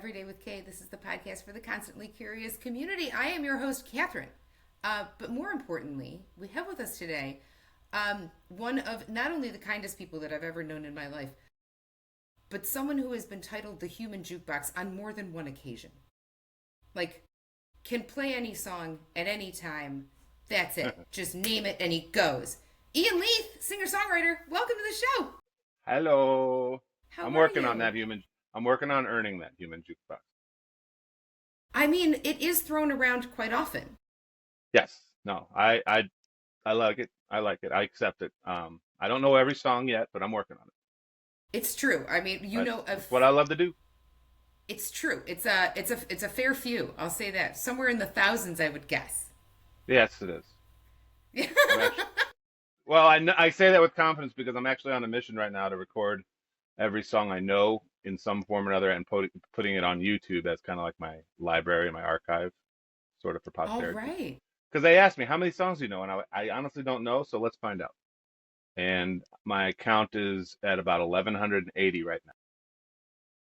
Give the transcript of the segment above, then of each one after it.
Every Day with Kay. This is the podcast for the constantly curious community. I am your host, Katherine. But more importantly, we have with us today one of not only the kindest people that I've ever known in my life, but someone who has been titled the Human Jukebox on more than one occasion. Like, can play any song at any time. That's it. Just name it and he goes. Ian Leith, singer-songwriter, welcome to the show. Hello. How I'm are working you? on that human. I'm working on earning that human jukebox. I mean, it is thrown around quite often. Yes. No. I like it. I like it. I accept it. I don't know every song yet, but I'm working on it. It's true. I mean, It's what I love to do. it's true. It's a fair few. I'll say that. Somewhere in the thousands, I would guess. Yes, it is. Yeah. Well, I say that with confidence because I'm actually on a mission right now to record every song I know in some form or another and putting it on YouTube as kind of like my library, my archive, sort of for All posterity. right. Because they asked me, how many songs do you know? And I honestly don't know, so let's find out. And my count is at about 1,180 right now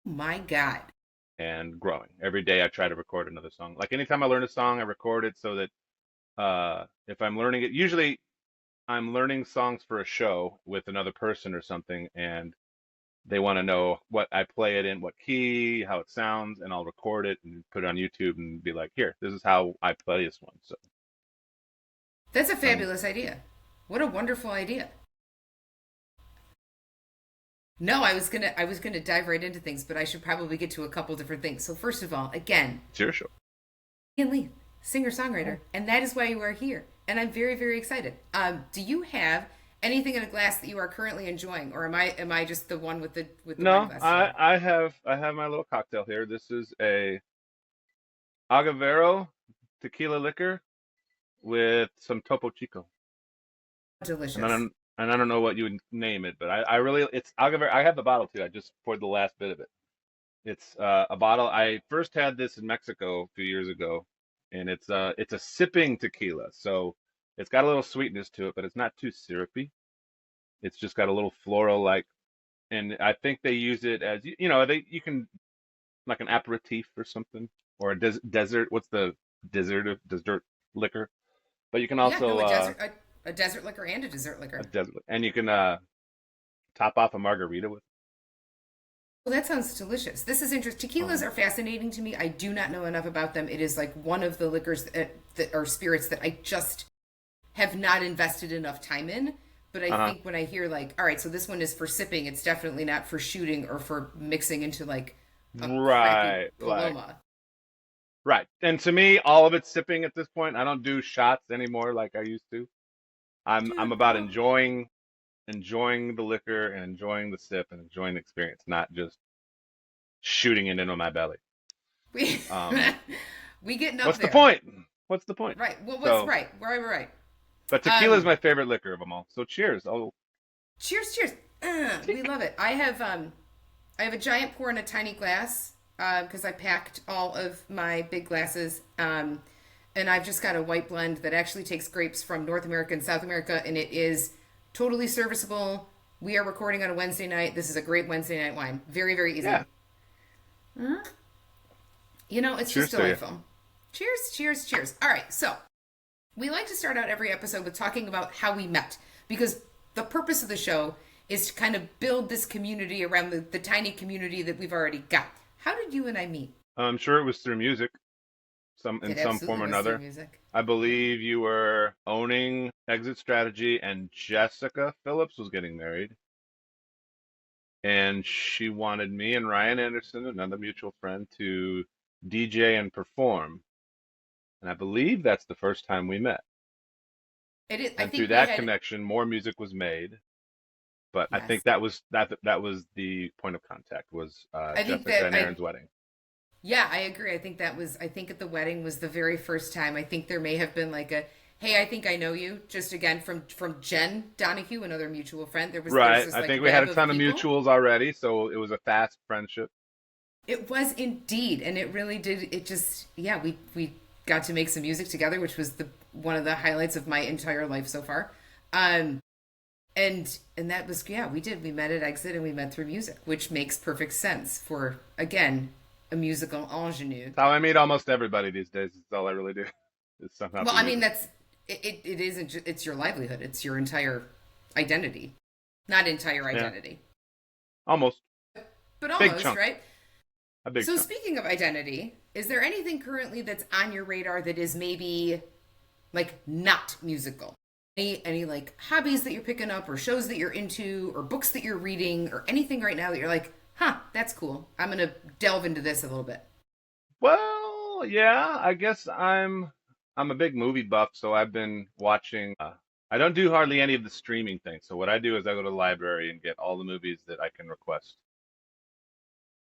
My God. and growing. Every day I try to record another song. Like anytime I learn a song, I record it so that if I'm learning it, usually I'm learning songs for a show with another person or something, and they want to know what I play it in, what key, how it sounds, and I'll record it and put it on YouTube and be like, here, this is how I play this one. So That's a um, fabulous idea. What a wonderful idea. No, I was gonna dive right into things, but I should probably get to a couple different things. So first of all, again, it's your show. Ian Leith, singer-songwriter, and that is why you are here. And I'm very, very excited. Do you have anything in a glass that you are currently enjoying, or am I just the one with the wine No, glass today? I have my little cocktail here. This is a Agavero tequila liquor with some Topo Chico. And I Delicious. don't and I don't know what you would name it, but I really it's Agavero. I have the bottle too. I just poured the last bit of it. It's a bottle. I first had this in Mexico a few years ago, and it's a sipping tequila. So it's got a little sweetness to it, but it's not too syrupy. It's just got a little floral like, and I think they use it as you can like an aperitif or something or a desert. What's the dessert liquor? But you can Yeah, no, also a desert liquor and a dessert a liquor. desert, and you can top off a margarita with. Well, that sounds delicious. This is interesting. Tequilas Um, are fascinating to me. I do not know enough about them. It is like one of the liquors that are spirits that I just have not invested enough time in. But I uh-huh. think when I hear like, all right, so this one is for sipping, it's definitely not for shooting or for mixing into like a crappy Right, like paloma. right. And to me, all of it's sipping at this point. I don't do shots anymore like I used to. I'm Dude, about well, enjoying the liquor and enjoying the sip and enjoying the experience, not just shooting it into my belly. we Um, we getting up what's the there. point? What's the point? Right. Well, what's So, right? Right. but tequila is Um, my favorite liquor of them all. So cheers. Oh, cheers. We love it. I have a giant pour in a tiny glass because I packed all of my big glasses. And I've just got a white blend that actually takes grapes from North America and South America, and it is totally serviceable. We are recording on a Wednesday night. This is a great Wednesday night wine. Very, very easy. yeah. It's just Cheers to you. delightful. Cheers. All right, so we like to start out every episode with talking about how we met because the purpose of the show is to kind of build this community around the tiny community that we've already got. How did you and I meet? I'm sure it was through music, in It some absolutely form or was through another. music. I believe you were owning Exit Strategy, and Jessica Phillips was getting married, and she wanted me and Ryan Anderson, another mutual friend, to DJ and perform. And I believe that's the first time we met. It is. I And through think we that had connection, more music was made. But I think yes. that was the point of contact was I think Jessica that and I Aaron's wedding. Yeah, I agree. I think at the wedding was the very first time. I think there may have been like a, hey, I think I know you. Just again from Jen Donahue, another mutual friend. There's Right. this I like think we had web a of ton of people. mutuals already, so it was a fast friendship. It was indeed, and it really did. It just yeah, we got to make some music together, which was the one of the highlights of my entire life so far. Um, and that was yeah, we did. We met at Exit and we met through music, which makes perfect sense for again a musical ingenue. That's how I meet almost everybody these days. It's all I really do is somehow Well, through I mean, music. it isn't, it's your livelihood, it's your entire identity. Not entire Yeah, identity, almost. but Big almost, chunk. right? A big So, chunk. speaking of identity, is there anything currently that's on your radar that is maybe like not musical? Any like hobbies that you're picking up or shows that you're into or books that you're reading or anything right now that you're like, huh, that's cool. I'm going to delve into this a little bit. Well, yeah, I guess I'm a big movie buff, so I've been watching. I don't do hardly any of the streaming things. So what I do is I go to the library and get all the movies that I can request.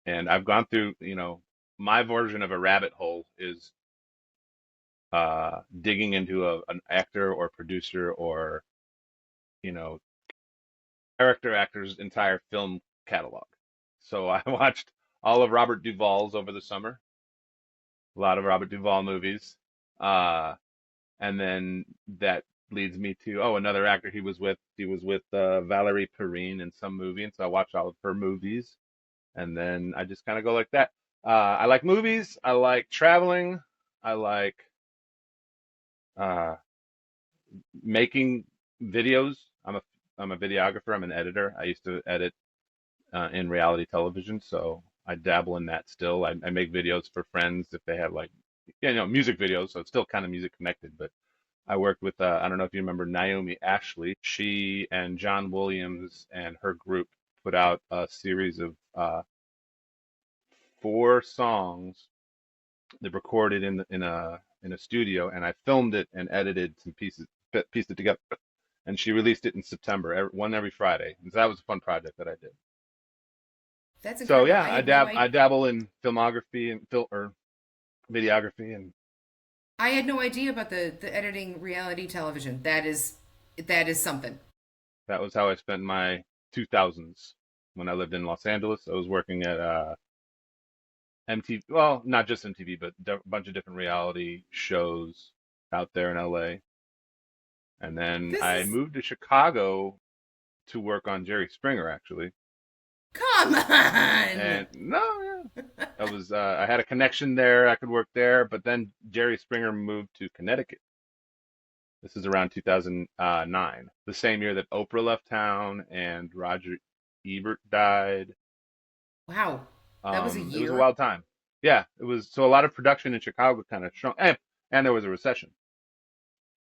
And I've gone through, my version of a rabbit hole is digging into an actor or producer or you know character actor's entire film catalog. So I watched all of Robert Duvall's over the summer, a lot of Robert Duvall movies. Uh, and then that leads me to another actor he was with Valerie Perrine in some movie, and so I watched all of her movies, and then I just kind of go like that. I like movies, I like traveling, I like uh, making videos. I'm a videographer, I'm an editor. I used to edit in reality television, so I dabble in that still. I make videos for friends if they have like music videos, so it's still kind of music connected, but I worked with, I don't know if you remember Naomi Ashley. She and John Williams and her group put out a series of 4 songs they recorded in a studio, and I filmed it and edited some pieces, pieced it together, and she released it in September, one every Friday. And so that was a fun project that I did. That's So incredible. yeah, I had no I idea. dabble in filmography and or videography, and I had no idea about the editing reality television. That is something. that was how I spent my 2000s when I lived in Los Angeles. I was working at MTV, well, not just MTV, but a bunch of different reality shows out there in LA. And then This I is moved to Chicago to work on Jerry Springer, actually. come on. And no, yeah, I had a connection there. I could work there, but then Jerry Springer moved to Connecticut. This is around 2009, the same year that Oprah left town and Roger Ebert died. Wow, that was a It was a year. wild time. Yeah, it was. So a lot of production in Chicago kind of shrunk, and there was a recession,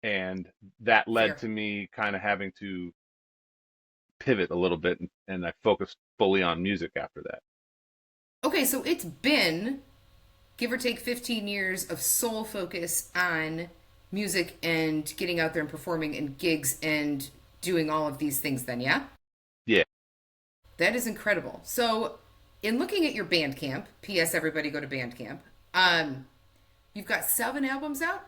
and that led Fair. to me kind of having to pivot a little bit, and I focused fully on music after that. Okay, so it's been give or take 15 years of sole focus on music and getting out there and performing in gigs and doing all of these things then, yeah? Yeah. That is incredible. So, in looking at your Bandcamp, PS everybody go to Bandcamp. Um you've got 7 albums out?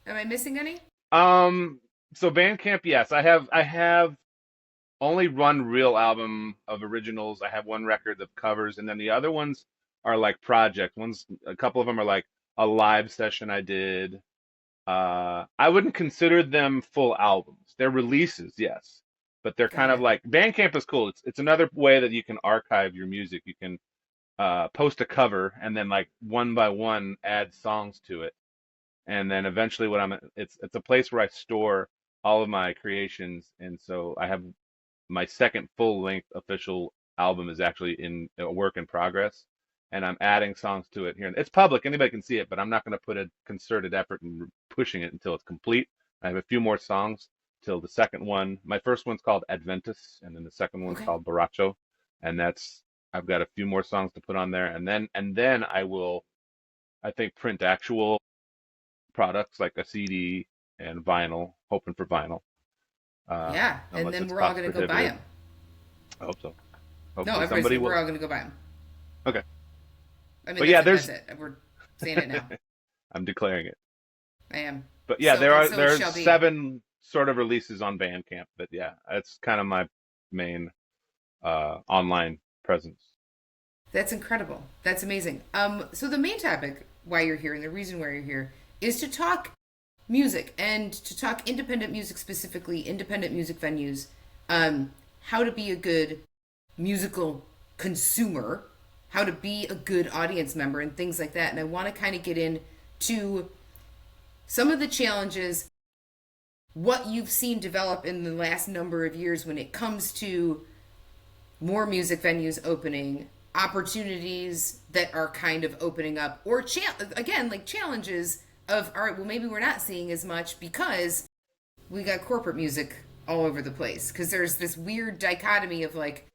Am I missing any? Um. So Bandcamp, yes, I have only one real album of originals. I have one record of covers, and then the other ones are like projects. A couple of them are like a live session I did. I wouldn't consider them full albums. They're releases, yes, but they're kind Got of it. like Bandcamp is cool. It's another way that you can archive your music. You can post a cover and then like one by one add songs to it, and then eventually it's a place where I store all of my creations, and so I have my second full length official album is actually in a work in progress, and I'm adding songs to it here. It's public, anybody can see it, but I'm not going to put a concerted effort in pushing it until it's complete. I have a few more songs till the second one. My first one's called Adventus, and then the second one's Okay. called Baracho, and that's I've got a few more songs to put on there, and then I will I think print actual products like a CD and vinyl, hoping for vinyl, Yeah, and unless then it's we're all cost going to go buy prohibitive. them. I hope so. No, Hopefully everybody's somebody we're will. all going to go buy them. Okay. I mean, But yeah, that's there's it. We're saying it now. I'm declaring it. I am. But yeah, So and so it there's shall be. 7 sort of releases on Bandcamp, but yeah, it's kind of my main online presence. That's incredible. That's amazing. So the main topic why you're here and the reason why you're here is to talk music and to talk independent music, specifically independent music venues, how to be a good musical consumer, how to be a good audience member and things like that. And I want to kind of get into some of the challenges, what you've seen develop in the last number of years when it comes to more music venues opening, opportunities that are kind of opening up, or again, like challenges of, all right, well, maybe we're not seeing as much because we got corporate music all over the place. Because there's this weird dichotomy of like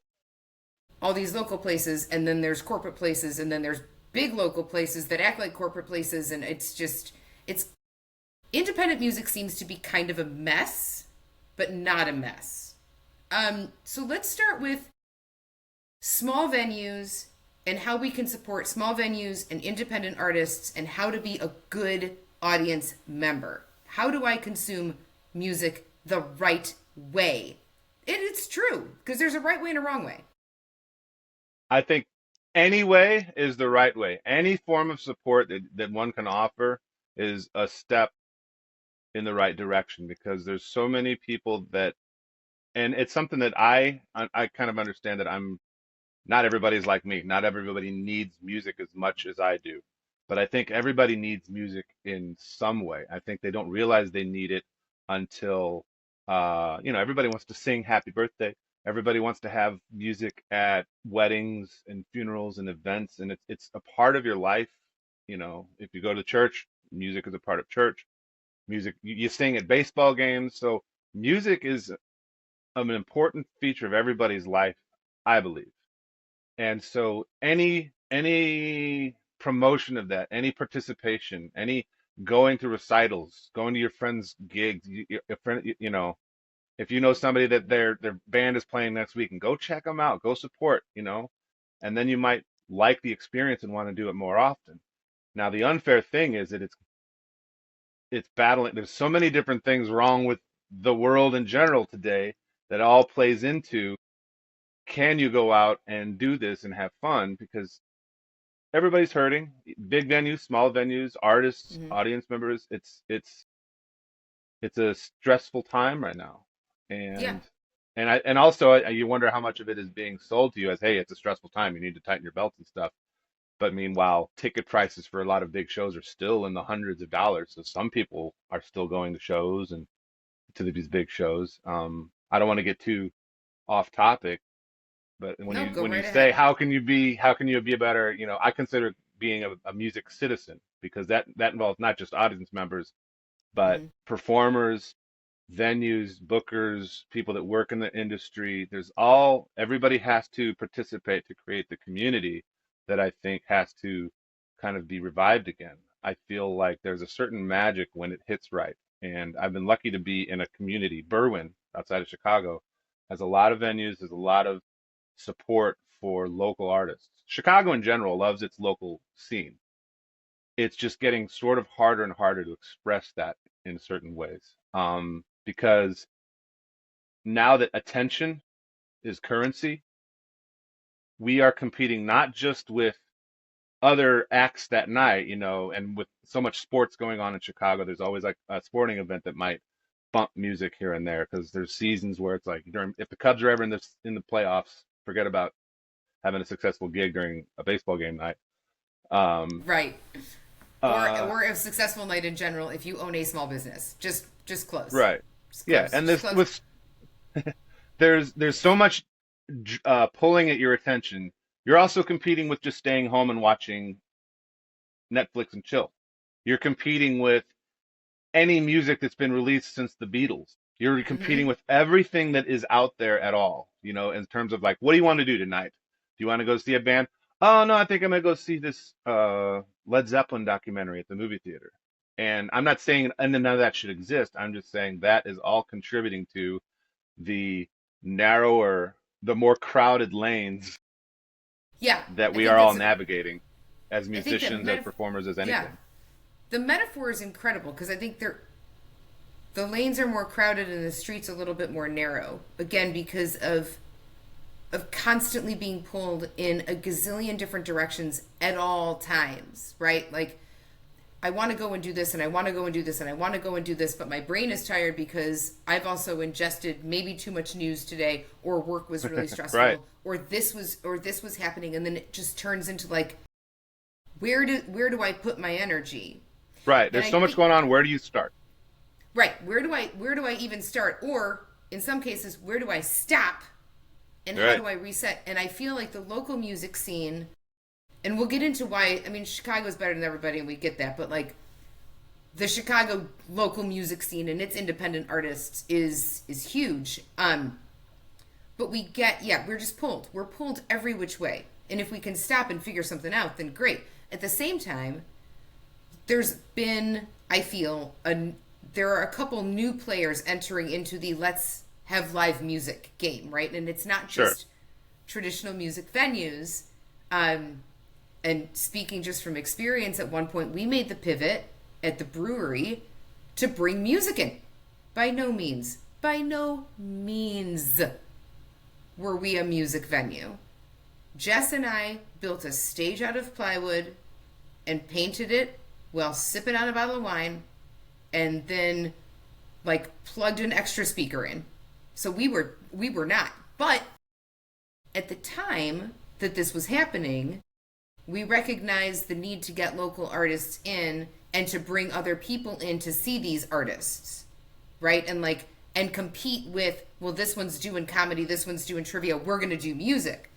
all these local places, and then there's corporate places, and then there's big local places that act like corporate places, and it's independent music seems to be kind of a mess, but not a mess. So let's start with small venues and how we can support small venues and independent artists and how to be a good audience member. How do I consume music the right way? It's true, because there's a right way and a wrong way. I think any way is the right way. Any form of support that one can offer is a step in the right direction because there's so many people that, and it's something that I kind of understand that not everybody's like me. Not everybody needs music as much as I do. But I think everybody needs music in some way. I think they don't realize they need it until, everybody wants to sing happy birthday. Everybody wants to have music at weddings and funerals and events, and it's a part of your life. If you go to church, music is a part of church. Music, you sing at baseball games. So music is an important feature of everybody's life, I believe. And so any promotion of that, any participation, any going to recitals, going to your friends' gigs, your friend, if you know somebody that their band is playing next week, and go check them out, go support, and then you might like the experience and want to do it more often. Now, the unfair thing is that it's battling. There's so many different things wrong with the world in general today that all plays into, can you go out and do this and have fun? Because everybody's hurting. Big venues, small venues, artists, Mm-hmm. audience members. It's a stressful time right now, Yeah. and also you wonder how much of it is being sold to you as, hey, it's a stressful time. You need to tighten your belts and stuff. But meanwhile, ticket prices for a lot of big shows are still in the hundreds of dollars. So some people are still going to shows and to these big shows. I don't want to get too off topic, but when No, you go when you right say ahead. how can you be a better, I consider being a music citizen because that involves not just audience members, but Mm-hmm. performers, venues, bookers, people that work in the industry. Everybody has to participate to create the community that I think has to kind of be revived again. I feel like there's a certain magic when it hits right. And I've been lucky to be in a community. Berwyn, outside of Chicago, has a lot of venues, there's a lot of support for local artists. Chicago in general loves its local scene. It's just getting sort of harder and harder to express that in certain ways. Because now that attention is currency, we are competing not just with other acts that night, and with so much sports going on in Chicago, there's always like a sporting event that might bump music here and there because there's seasons where it's like if the Cubs are ever in the playoffs, forget about having a successful gig during a baseball game night. Um, Right. uh, Or a successful night in general if you own a small business. Just close. right. Just Yeah, close. and Just this close. with there's so much pulling at your attention. You're also competing with just staying home and watching Netflix and chill. You're competing with any music that's been released since the Beatles. You're Mm-hmm. competing with everything that is out there at all, in terms of like, what do you want to do tonight? Do you want to go see a band? Oh, no, I think I'm going to go see this Led Zeppelin documentary at the movie theater. And I'm not saying and none of that should exist. I'm just saying that is all contributing to the narrower, the more crowded lanes Yeah. that I we think are all that's navigating as I think that musicians, as performers, as yeah. anything. The metaphor is incredible because I think the lanes are more crowded and the streets a little bit more narrow. Again, because of constantly being pulled in a gazillion different directions at all times, right? Like I want to go and do this, and I want to go and do this, and I want to go and do this, but my brain is tired because I've also ingested maybe too much news today, or work was really stressful, Right. or this was happening, and then it just turns into like, where do I put my energy? Right. And There's I so much think going on. Where do you start? right, where do I even start? Or in some cases, where do I stop? And how Right. do I reset? And I feel like the local music scene, and we'll get into why. I mean, Chicago's better than everybody, and we get that. But like the Chicago local music scene and its independent artists is huge. But we're just pulled. We're pulled every which way. And if we can stop and figure something out, then great. At the same time, there's been, I feel, there are a couple new players entering into the let's have live music game, right? And it's not Sure. just traditional music venues. And speaking just from experience, at one point we made the pivot at the brewery to bring music in. By no means were we a music venue. Jess and I built a stage out of plywood and painted it while sipping on a bottle of wine, and then like plugged an extra speaker in. So we were not. But at the time that this was happening, we recognized the need to get local artists in and to bring other people in to see these artists, right? And compete with, well, this one's doing comedy, this one's doing trivia, we're going to do music.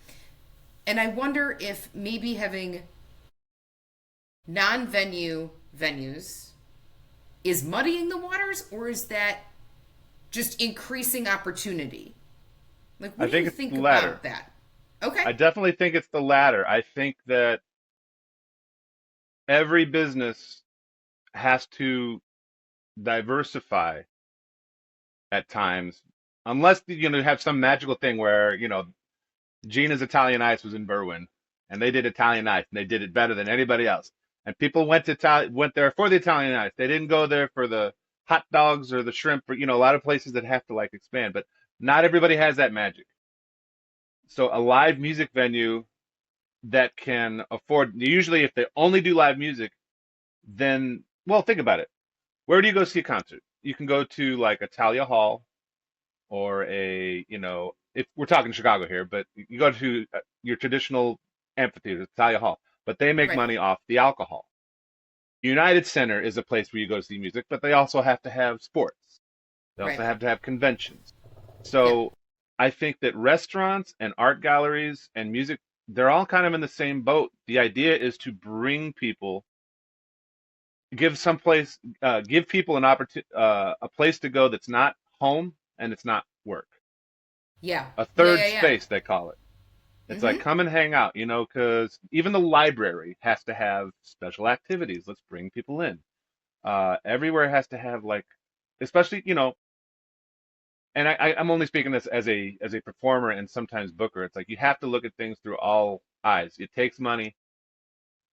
And I wonder if maybe having non-venue venues is muddying the waters, or is that just increasing opportunity? Like, what I do think you it's think the latter. about that? Okay. I definitely think it's the latter. I think that every business has to diversify at times, unless you have some magical thing where Gina's Italian Ice was in Berwyn, and they did Italian Ice, and they did it better than anybody else. And people went there for the Italian Ice. They didn't go there for the hot dogs or the shrimp, or a lot of places that have to like expand. But not everybody has that magic. So a live music venue that can afford, usually if they only do live music, then, well, think about it. Where do you go see a concert? You can go to like a Talia Hall or if we're talking Chicago here, but you go to your traditional amphitheater, Talia Hall, but they make Right. money off the alcohol. United Center is a place where you go to see music, but they also have to have sports. They also Right. have to have conventions. Yep. So I think that restaurants and art galleries and music, they're all kind of in the same boat. The idea is to bring people, give people an opportunity, a place to go that's not home and it's not work. Yeah. A Yeah. third Yeah. Yeah. space, they call it. It's like Mm-hmm. come and hang out, because even the library has to have special activities. Let's bring people in. Everywhere has to have like, especially, and I'm only speaking this as a performer and sometimes booker. It's like you have to look at things through all eyes. It takes money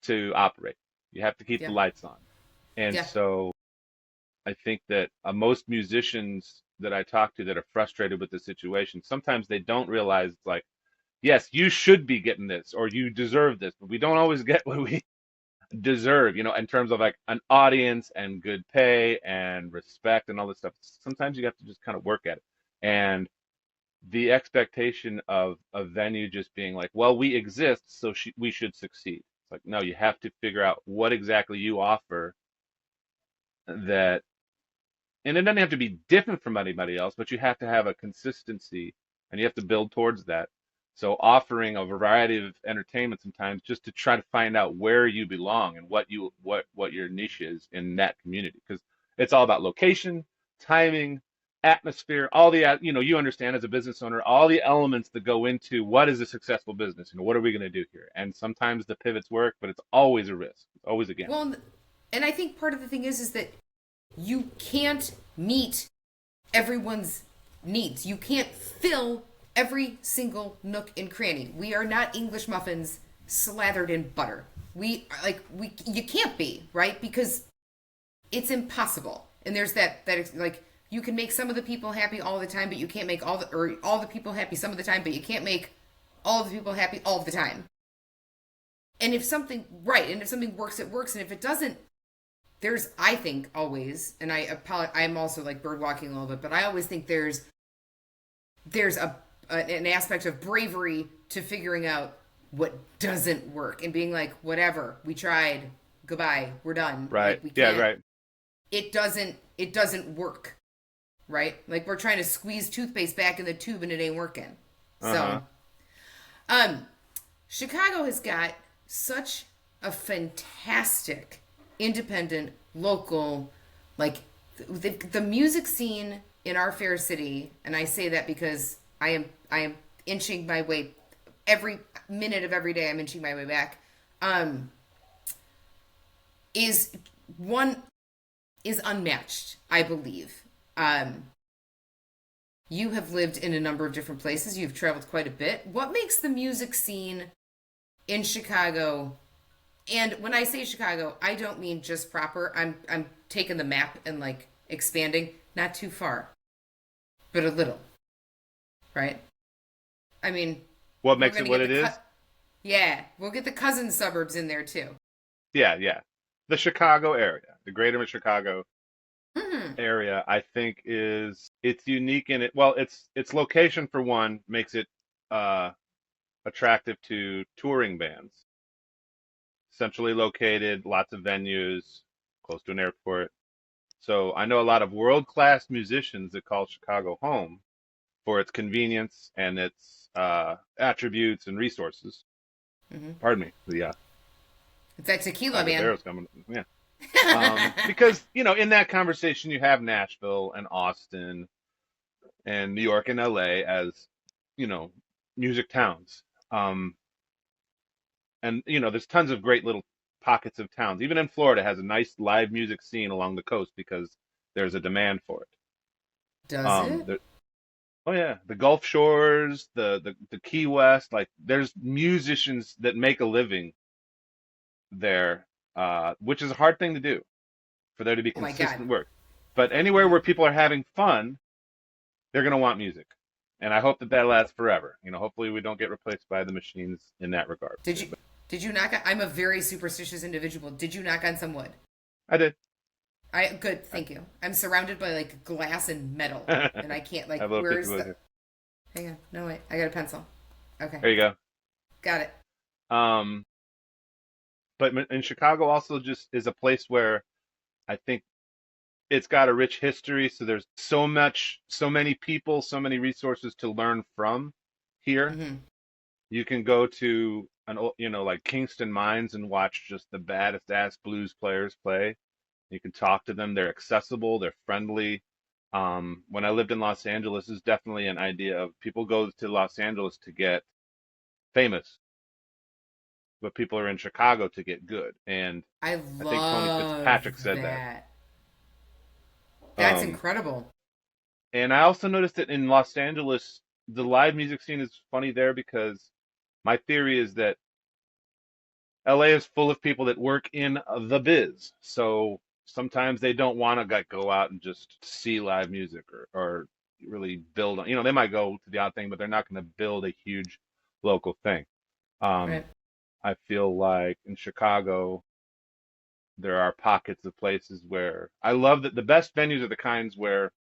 to operate. You have to keep the Yeah. lights on. And Yeah. so I think that most musicians that I talk to that are frustrated with the situation, sometimes they don't realize it's like, yes, you should be getting this or you deserve this, but we don't always get what we deserve, in terms of like an audience and good pay and respect and all this stuff. Sometimes you have to just kind of work at it. And the expectation of a venue just being like, well, we exist, so we should succeed. It's like, no, you have to figure out what exactly you offer that, and it doesn't have to be different from anybody else, but you have to have a consistency and you have to build towards that. So offering a variety of entertainment sometimes just to try to find out where you belong and what your niche is in that community, because it's all about location, timing, atmosphere, all the you understand as a business owner all the elements that go into what is a successful business. What are we going to do here? And sometimes the pivots work, but it's always a risk. It's always a gamble. Well, and I think part of the thing is that you can't meet everyone's needs. You can't fill every single nook and cranny. We are not English muffins slathered in butter. You can't be, right? Because it's impossible. And there's that like you can make some of the people happy all the time, but you can't make all the people happy some of the time, but you can't make all the people happy all the time. And if something works, it works, and if it doesn't, there's I think always, and I'm also like bird walking a little bit, but I always think there's an aspect of bravery to figuring out what doesn't work and being like, whatever, we tried, goodbye, we're done. Right. Like we Yeah, can't. right. It doesn't work, right? Like we're trying to squeeze toothpaste back in the tube and it ain't working. Uh-huh. So, um, Chicago has got such a fantastic independent local like the music scene in our fair city, and I say that because I am inching my way every minute of every day. I'm inching my way back. Um, is one is unmatched, I believe. Um, you have lived in a number of different places. You've traveled quite a bit. What makes the music scene in Chicago? And when I say Chicago, I don't mean just proper. I'm taking the map and like expanding, not too far, but a little, right? I mean, What we're makes it gonna what get it is? yeah, we'll get the cousin suburbs in there too. Yeah, yeah. The Chicago area, the greater Chicago Hmm. area, I think it's unique in it. Well, its location for one makes it uh attractive to touring bands. Centrally located, lots of venues, close to an airport. So I know a lot of world-class musicians that call Chicago home for its convenience and its attributes and resources. Hmm. Pardon me. The It's that tequila, Chicago man. Bears coming. Yeah. Because in that conversation you have Nashville and Austin and New York and LA as you know music towns. Um, and there's tons of great little pockets of towns. Even in Florida has a nice live music scene along the coast because there's a demand for it. Does Um, it? there, oh yeah, the Gulf Shores, the Key West, like there's musicians that make a living there, which is a hard thing to do for there to be Oh my God. consistent work. But anywhere where people are having fun, they're going to want music. And I hope that that lasts forever. Hopefully we don't get replaced by the machines in that regard. Did you But did you knock on, I'm a very superstitious individual. Did you knock on some wood? I did. I good, thank you. I'm surrounded by like glass and metal, I and I can't have like. a little piece of Where's wood the? here. Hang on, no wait, I got a pencil. Okay, There you go. got it. Um, but in Chicago also just is a place where I think it's got a rich history. So there's so many people, so many resources to learn from here. Hmm. You can go to like Kingston Mines and watch just the baddest ass blues players play. You can talk to them. They're accessible. They're friendly. When I lived in Los Angeles, is definitely an idea of people go to Los Angeles to get famous, but people are in Chicago to get good. And I I think Tony love Fitzpatrick said that. that. That's Um, incredible. and I also noticed that in Los Angeles, the live music scene is funny there because my theory is that LA is full of people that work in the biz. So sometimes they don't want to go out and just see live music or really build on, they might go to the odd thing, but they're not going to build a huge local thing. Um, Right. I feel like in Chicago, there are pockets of places where I love that the best venues are the kinds where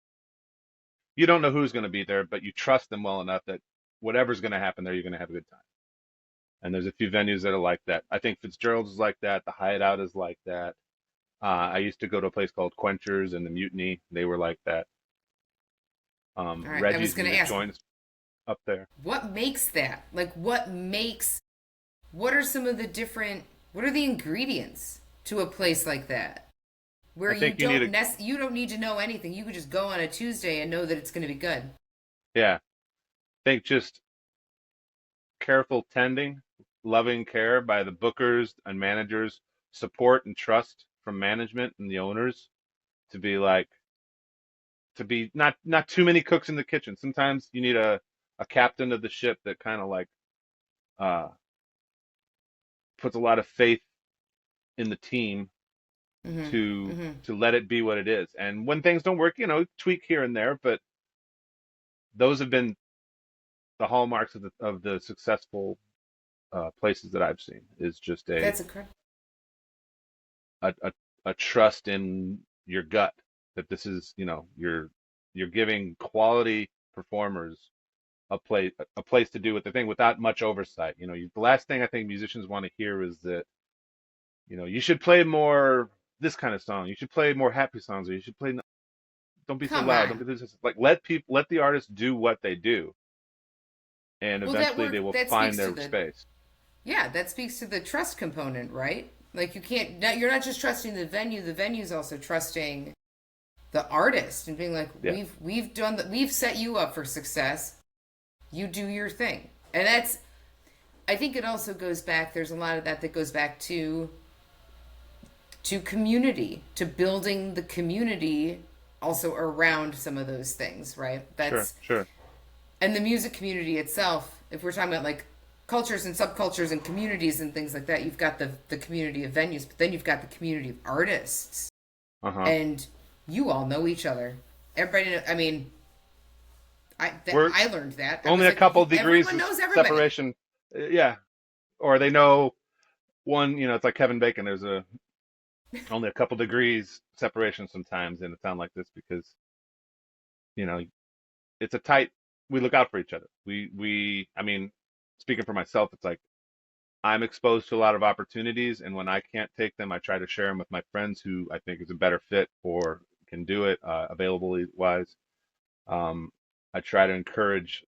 you don't know who's going to be there, but you trust them well enough that whatever's going to happen there, you're going to have a good time. And there's a few venues that are like that. I think Fitzgerald's is like that. The Hideout is like that. I used to go to a place called Quenchers and the Mutiny. They were like that. All right. I was Reggie's gonna Music ask, Joint is up there. what makes that? Like, what makes? What are some of the different? What are the ingredients to a place like that? Where I think you need a, you don't need to know anything. You could just go on a Tuesday and know that it's going to be good. yeah, I think just careful tending, loving care by the bookers and managers, support and trust from management and the owners to be like, to be not too many cooks in the kitchen. Sometimes you need a captain of the ship that kind of like uh, puts a lot of faith in the team Mm-hmm. to Mm-hmm. let it be what it is. And when things don't work, tweak here and there, but those have been the hallmarks of the successful places that I've seen is just That's a correct. a a trust in your gut that this is, you're giving quality performers a place to do with the thing without much oversight. The last thing I think musicians want to hear is that, you should play more this kind of song. You should play more happy songs, or you should play, don't be so Come loud. Don't on. be this. Like, let the artist do what they do, and Well, that eventually they work will that find speaks to their the space. yeah, that speaks to the trust component, right? Like you can't you're not just trusting the venue's also trusting the artist and being like Yeah, we've set you up for success. You do your thing. And that's I think it also goes back there's a lot of that goes back to community, to building the community also around some of those things, right? sure, That's sure. and the music community itself, if we're talking about like cultures and subcultures and communities and things like that, you've got the community of venues, but then you've got the community of artists. Uh-huh. And you all know each other. Everybody, I mean, We're I learned that. I only was a like, couple degrees everyone of knows everybody. separation. Yeah, or they know one. It's like Kevin Bacon. There's a only a couple degrees separation sometimes in a town like this because you know it's a tight. We look out for each other. I mean, speaking for myself, it's like I'm exposed to a lot of opportunities, and when I can't take them, I try to share them with my friends who I think is a better fit or can do it, availability wise. Um, I try to encourage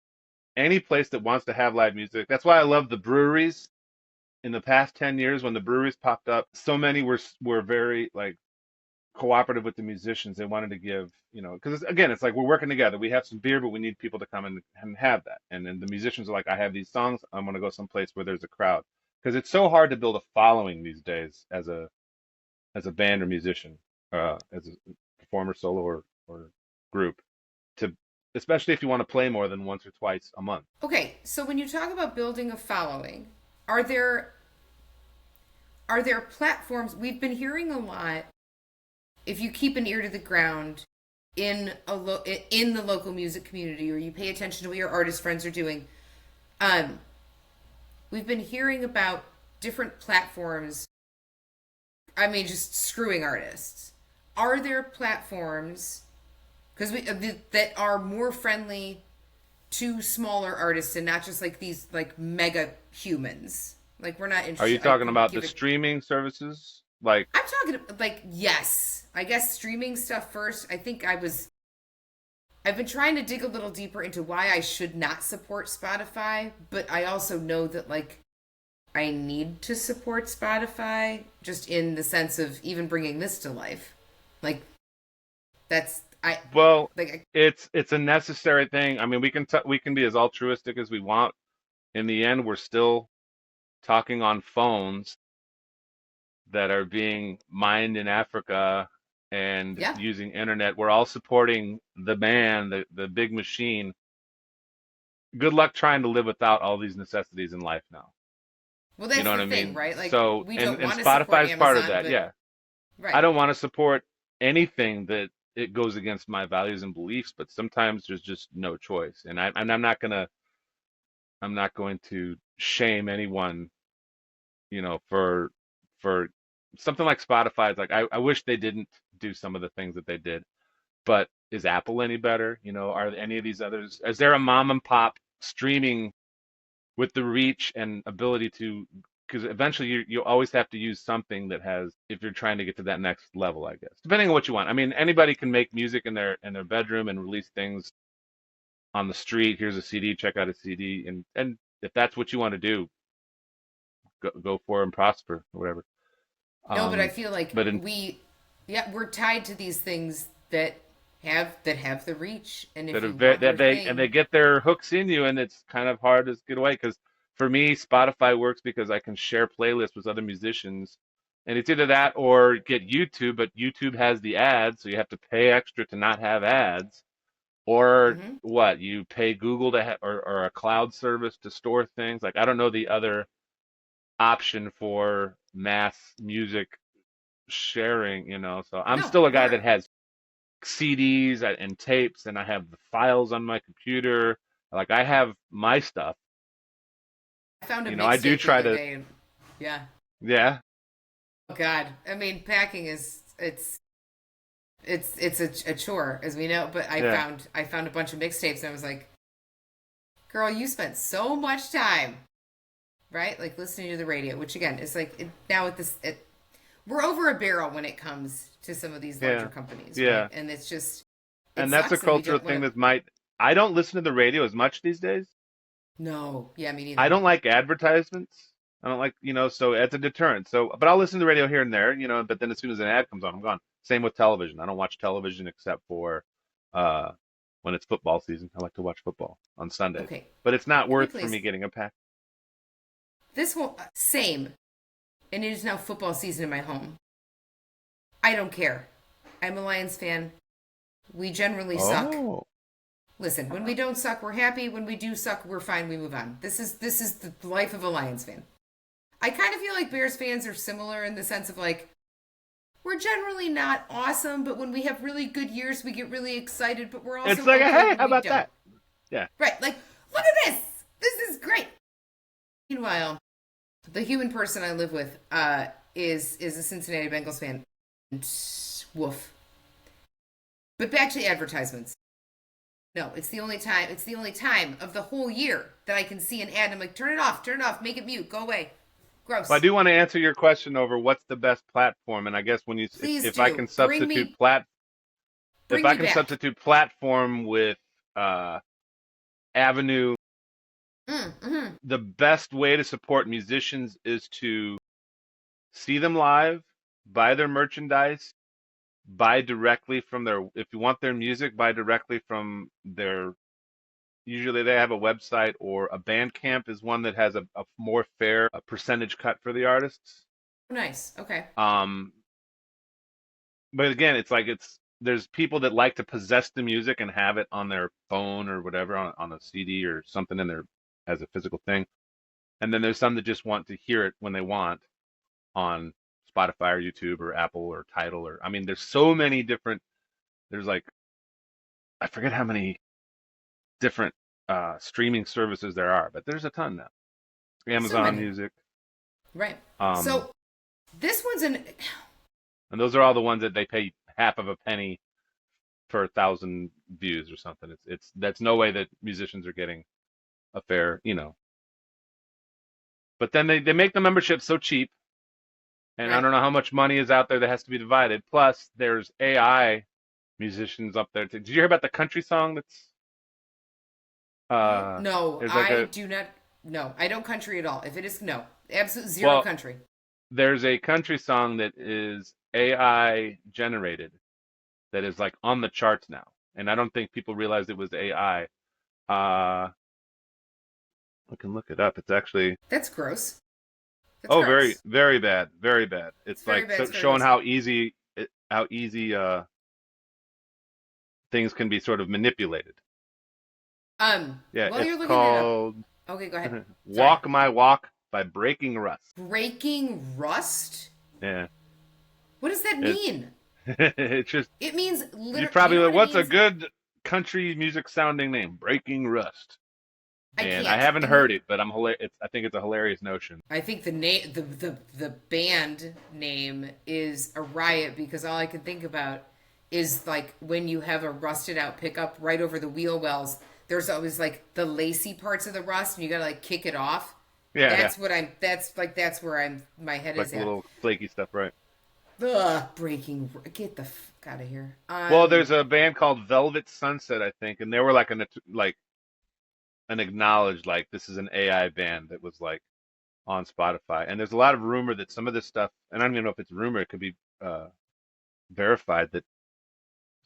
any place that wants to have live music. That's why I love the breweries. In the past 10 years, when the breweries popped up, so many were very like cooperative with the musicians. They wanted to give, because again, it's like we're working together. We have some beer, but we need people to come and have that. And then the musicians are like, I have these songs. I'm going to go someplace where there's a crowd. Because it's so hard to build a following these days as a band or musician, as a performer, solo or group, to especially if you want to play more than once or twice a month. Okay, so when you talk about building a following, are there are there platforms we've been hearing a lot if you keep an ear to the ground in the local music community or you pay attention to what your artist friends are doing. um we've been hearing about different platforms, I mean just screwing artists. Are there platforms because we that are more friendly to smaller artists and not just like these like mega humans? Like we're not Are you interested. I talking can about the give it. streaming services? Like, I'm talking like yes. I guess streaming stuff first. I think I've been trying to dig a little deeper into why I should not support Spotify, but I also know that like I need to support Spotify just in the sense of even bringing this to life. Like that's I well, like I, it's a necessary thing. I mean, we can be as altruistic as we want. In the end, we're still talking on phones that are being mined in Africa and yeah. using internet. We're all supporting the man, the big machine. Good luck trying to live without all these necessities in life now. Well, You that's know what the I thing, mean? right? Like So, we and don't and want to support Spotify is part of Amazon, that. but Yeah. I right. don't want to support anything that it goes against my values and beliefs, but sometimes there's just no choice. And I'm not going to shame anyone, for something like Spotify. It's like I wish they didn't do some of the things that they did. But is Apple any better? Are any of these others? Is there a mom and pop streaming with the reach and ability to? Because eventually you always have to use something that has, if you're trying to get to that next level, I guess. Depending on what you want. I mean, anybody can make music in their bedroom and release things on the street. Here's a CD, check out a CD, and if that's what you want to do, go for it and prosper or whatever. No, but I Um, feel like but in yeah, we're tied to these things that have the reach, and if that are you very, want your that they thing, get their hooks in you, and it's kind of hard to get away. Because for me, Spotify works because I can share playlists with other musicians, and it's either that or get YouTube. But YouTube has the ads, so you have to pay extra to not have ads. Or hmm what? You pay Google to or a cloud service to store things. Like I don't know the other option for mass music sharing. So I'm no, still a guy we're that has CDs and tapes, and I have the files on my computer. Like I have my stuff. I found a I do mixtape the try other to, day, and yeah, yeah, oh God, I mean packing is it's it's a chore, as we know. But Yeah, I found a bunch of mixtapes, and I was like, girl, you spent so much time, right? Like listening to the radio, which again is like now at this, we're over a barrel when it comes to some of these larger yeah, companies, right? yeah. And it's just it And that's a sucks that we cultural don't want thing to. that might. I don't listen to the radio as much these days. No, yeah, me I neither. don't like advertisements. I don't like, so it's a deterrent. So, but I'll listen to the radio here and there, but then as soon as an ad comes on, I'm gone. Same with television. I don't watch television except for uh when it's football season. I like to watch football on Sundays. Okay, But it's not can you worth for please? me getting a pack. This whole same, and it is now football season in my home. I don't care. I'm a Lions fan. We generally suck. Oh. Listen, when we don't suck, we're happy. When we do suck, we're fine. We move on. This is the life of a Lions fan. I kind of feel like Bears fans are similar in the sense of like we're generally not awesome, but when we have really good years, we get really excited. But we're It's also like, okay hey, when how we about don't. that? Yeah. Right? Like, look at this. This is great. Meanwhile, the human person I live with is a Cincinnati Bengals fan. Woof. But back to the advertisements. No, it's the only time. It's the only time of the whole year that I can see an ad. I'm like, turn it off, make it mute, go away. Well, I Gross. do want to answer your question over what's the best platform, and I guess when Please if I do can substitute if bring I me can back. substitute platform with uh avenue, Mm-hmm. the best way to support musicians is to see them live, buy their merchandise, buy directly from if you want their music, buy directly from their, usually they have a website, or a Bandcamp is one that has a more fair percentage cut for the artists. Nice. Okay. Um, but again, there's people that like to possess the music and have it on their phone or whatever, on a CD or something in their as a physical thing. And then there's some that just want to hear it when they want on Spotify or YouTube or Apple or Tidal, or I mean, there's so many different. There's like, I forget how many different streaming services there are, but there's a ton now. So Amazon many. Music, Right. um, So this one's an and those are all the ones that they pay half of a penny per 1,000 views or something. It's that's no way that musicians are getting a fair. But then they make the membership so cheap, and I right. don't know how much money is out there that has to be divided. Plus, there's AI musicians up there too. Did you hear about the country song that's No, there's like I a do not. No, I don't country at all. If it is no, absolute zero well, country. there's a country song that is AI generated that is like on the charts now, and I don't think people realized it was AI. I can look it up. It's actually, That's gross. That's oh, very, gross. very bad, very bad. It's It's very like, bad. so It's very showing gross. how easy things can be sort of manipulated. Yeah, While it's you're looking it up, called okay, go ahead. Sorry. "Walk My Walk" by Breaking Rust. Breaking rust. Yeah, What does that it mean? it's just, It means you literally. You probably know like, what it what's a means? good country music sounding name? Breaking Rust. I And I can't. haven't And heard it, but I think it's a hilarious notion. I think the name, the band name is a riot because all I can think about is like when you have a rusted out pickup right over the wheel wells. There's always like the lacy parts of the rust, and you gotta like kick it off. Yeah, yeah, That's what I'm. That's where I'm. My head like is the at. little flaky stuff, right? Ugh, breaking. Get the fuck out of here. Well, there's a band called Velvet Sunset, I think, and they were like an acknowledged, like, this is an AI band that was like on Spotify. And there's a lot of rumor that some of this stuff, and I don't even know if it's rumor, it could be verified, that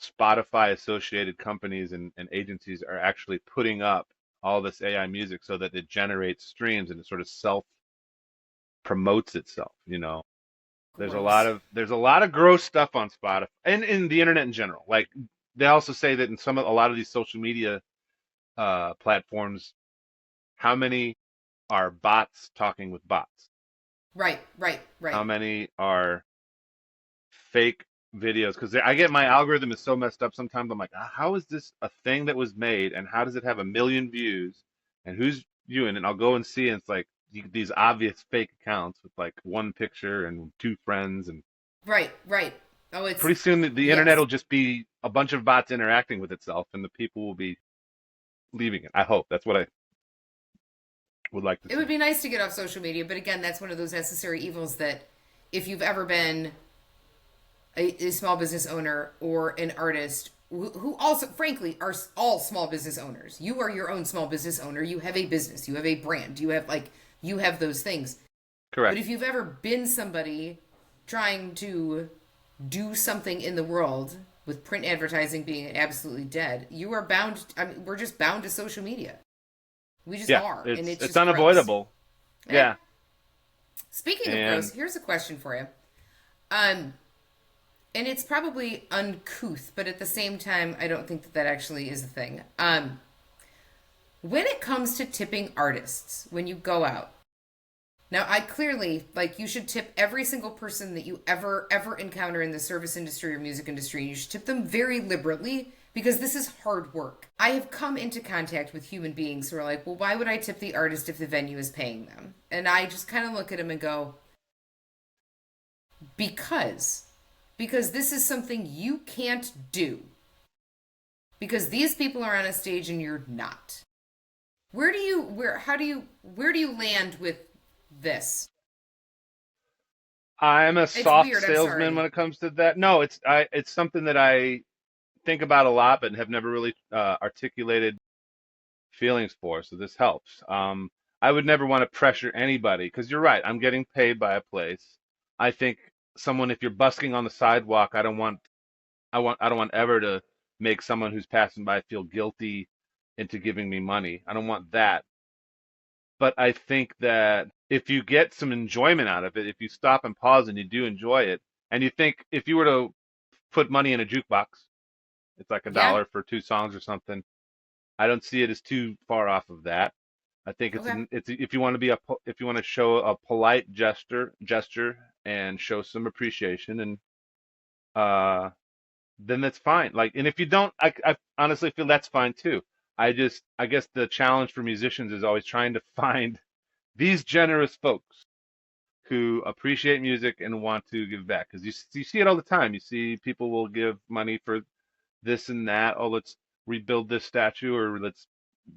Spotify associated companies and agencies are actually putting up all this AI music so that it generates streams and it sort of self promotes itself. gross. There's a lot of gross stuff on Spotify and in the internet in general. Like, they also say that in a lot of these social media platforms, how many are bots talking with bots? Right, right, How right. many are fake videos? Because I get, my algorithm is so messed up sometimes. I'm like, how is this a thing that was made, and how does it have 1 million views, and who's viewing it? And I'll go and see, and it's like these obvious fake accounts with like one picture and two friends, and Right, right. Oh, it's Pretty soon the internet yes. will just be a bunch of bots interacting with itself, and the people will be leaving it. I hope that's what I would like to It see. would be nice to get off social media, but again, that's one of those necessary evils that if you've ever been a small business owner or an artist who also, frankly, are all small business owners. You are your own small business owner. You have a business. You have a brand. You have those things. But Correct. if you've ever been somebody trying to do something in the world with print advertising being absolutely dead, you are bound. I mean, we're just bound to social media. We just Yeah, are, and it's it's just gross. unavoidable. Eh. Yeah, Speaking of and gross, here's a question for you. Um, and it's probably uncouth, but at the same time, I don't think that that actually is a thing. When it comes to tipping artists, when you go out, now I clearly like you should tip every single person that you ever encounter in the service industry or music industry. You should tip them very liberally because this is hard work. I have come into contact with human beings who are like, well, why would I tip the artist if the venue is paying them? And I just kind of look at them and go, because this is something you can't do because these people are on a stage and you're not. Where do you land with this? I'm a It's soft weird, I'm salesman sorry. when it comes to that. No, it's something that I think about a lot, but have never really articulated feelings for. So this helps. I would never want to pressure anybody because you're right. I'm getting paid by a place. I think someone, if you're busking on the sidewalk, I don't want ever to make someone who's passing by feel guilty into giving me money. I don't want that. But I think that if you get some enjoyment out of it, if you stop and pause and you do enjoy it, and you think if you were to put money in a jukebox, it's like a Yeah. dollar for two songs or something. I don't see it as too far off of that. I think Okay. it's if you want to be if you want to show a polite gesture and show some appreciation and uh then that's fine. Like, and if you don't, I honestly feel that's fine too. I guess the challenge for musicians is always trying to find these generous folks who appreciate music and want to give back. Because you see it all the time. You see people will give money for this and that. Oh, let's rebuild this statue, or let's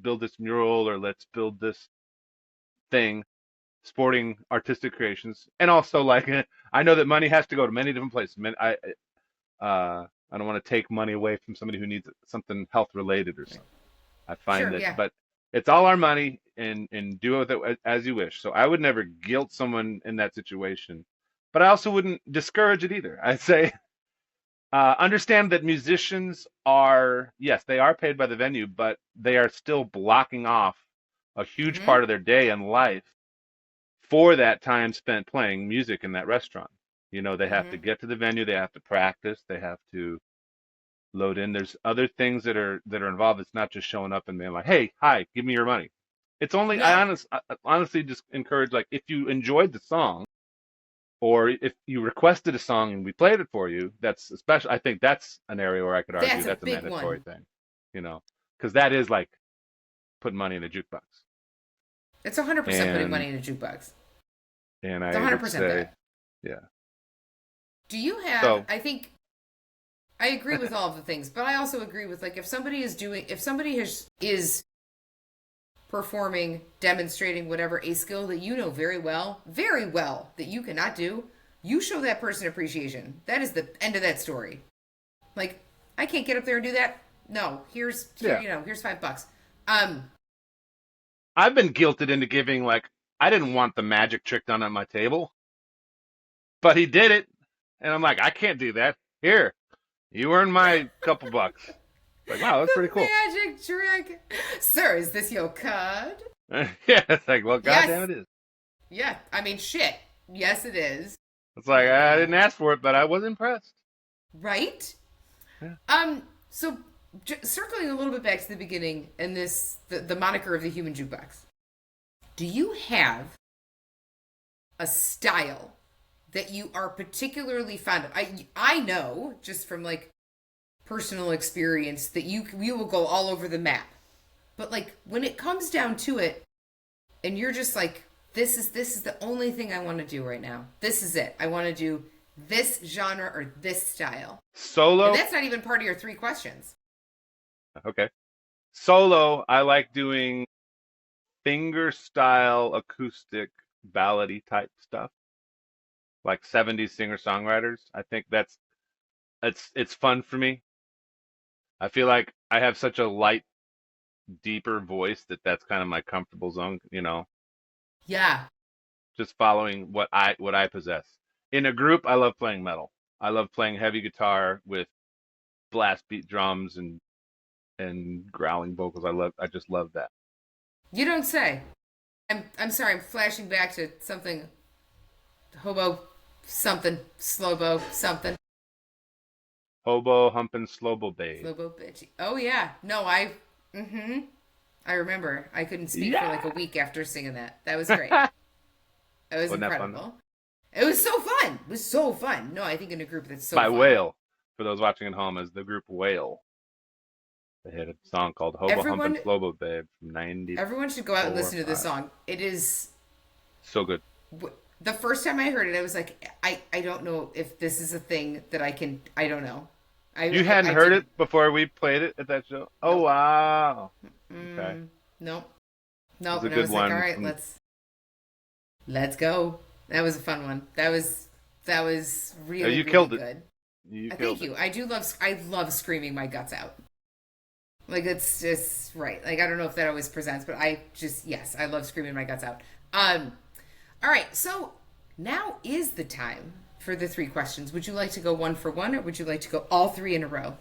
build this mural, or let's build this thing, sporting artistic creations. And also, like, I know that money has to go to many different places. I don't want to take money away from somebody who needs something health related or something. I find Sure, that, yeah. but it's all our money, and do with it as you wish. So I would never guilt someone in that situation, but I also wouldn't discourage it either. I'd say understand that musicians are, yes, they are paid by the venue, but they are still blocking off a huge Mm-hmm. part of their day and life for that time spent playing music in that restaurant. You know, they have to Mm-hmm. get to the venue, they have to practice, they have to load in. There's other things that are involved. It's not just showing up and being like, "Hey, hi, give me your money." It's only No. I honestly just encourage, like, if you enjoyed the song or if you requested a song and we played it for you, that's especially, I think that's an area where I could argue That's a that's a big mandatory one. thing, you know, because that is like putting money in a jukebox. It's 100% putting And money in a jukebox. It's I would 100% say, that. yeah. Do you have, So I think I agree with all of the things, but I also agree with like if somebody is performing, demonstrating whatever a skill that you know very well that you cannot do, you show that person appreciation. That is the end of that story. Like I can't get up there and do that. No, yeah, here's $5. Um, I've been guilted into giving, like, I didn't want the magic trick done at my table, but he did it, and I'm like, I can't do that. Here, you earned my couple bucks. Like, wow, that's the pretty cool. magic trick, sir. Is this your card? Yeah, it's like, well, Yes. goddamn it is. Yeah. I mean, shit. Yes, it is. It's Oh like my I god. didn't ask for it, but I was impressed. Right? Yeah. So circling a little bit back to the beginning and the moniker of the human jukebox. Do you have a style that you are particularly fond of? I know just from like personal experience that you will go all over the map. But like when it comes down to it and you're just like this is the only thing I want to do right now. This is it. I want to do This genre or this style? And Solo, that's not even part of your three questions. okay. Solo, I like doing finger style acoustic ballady type stuff, like 70s singer-songwriters. I think it's fun for me. I feel like I have such a light, deeper voice that that's kind of my comfortable zone, Yeah. just following what I possess. In a group, I love playing metal. I love playing heavy guitar with blast beat drums and growling vocals. I just love that. You don't say. I'm sorry, I'm flashing back to something hobo something, slowbo something. Hobo humping slobo babe. Slowbo bitchy. Oh yeah. No, I remember. I couldn't speak for like a Yeah. week after singing that. That was great. That was Wasn't that fun though? incredible. It was so fun. It was so fun. No, I think in a group that's so By fun. Whale, for those watching at home, as the group Whale. They had a song called Hobo Humpin' Everyone Slobo Babe from '94 everyone should go out and or listen to this 5. song. It is So good. the first time I heard it, I was like, I don't know if this is a thing that I can. I don't know. You hadn't I heard didn't. it before we played it at that show? Oh, Nope. wow. Okay. Nope. It was Nope. a And I good was like, all one right, from, let's go. That was a fun one. That was really you really killed it. good. You Thank killed it. you. I love screaming my guts out. Like it's just right. Like I don't know if that always presents, but yes, I love screaming my guts out. All right, so now is the time for the three questions. Would you like to go one for one, or would you like to go all three in a row?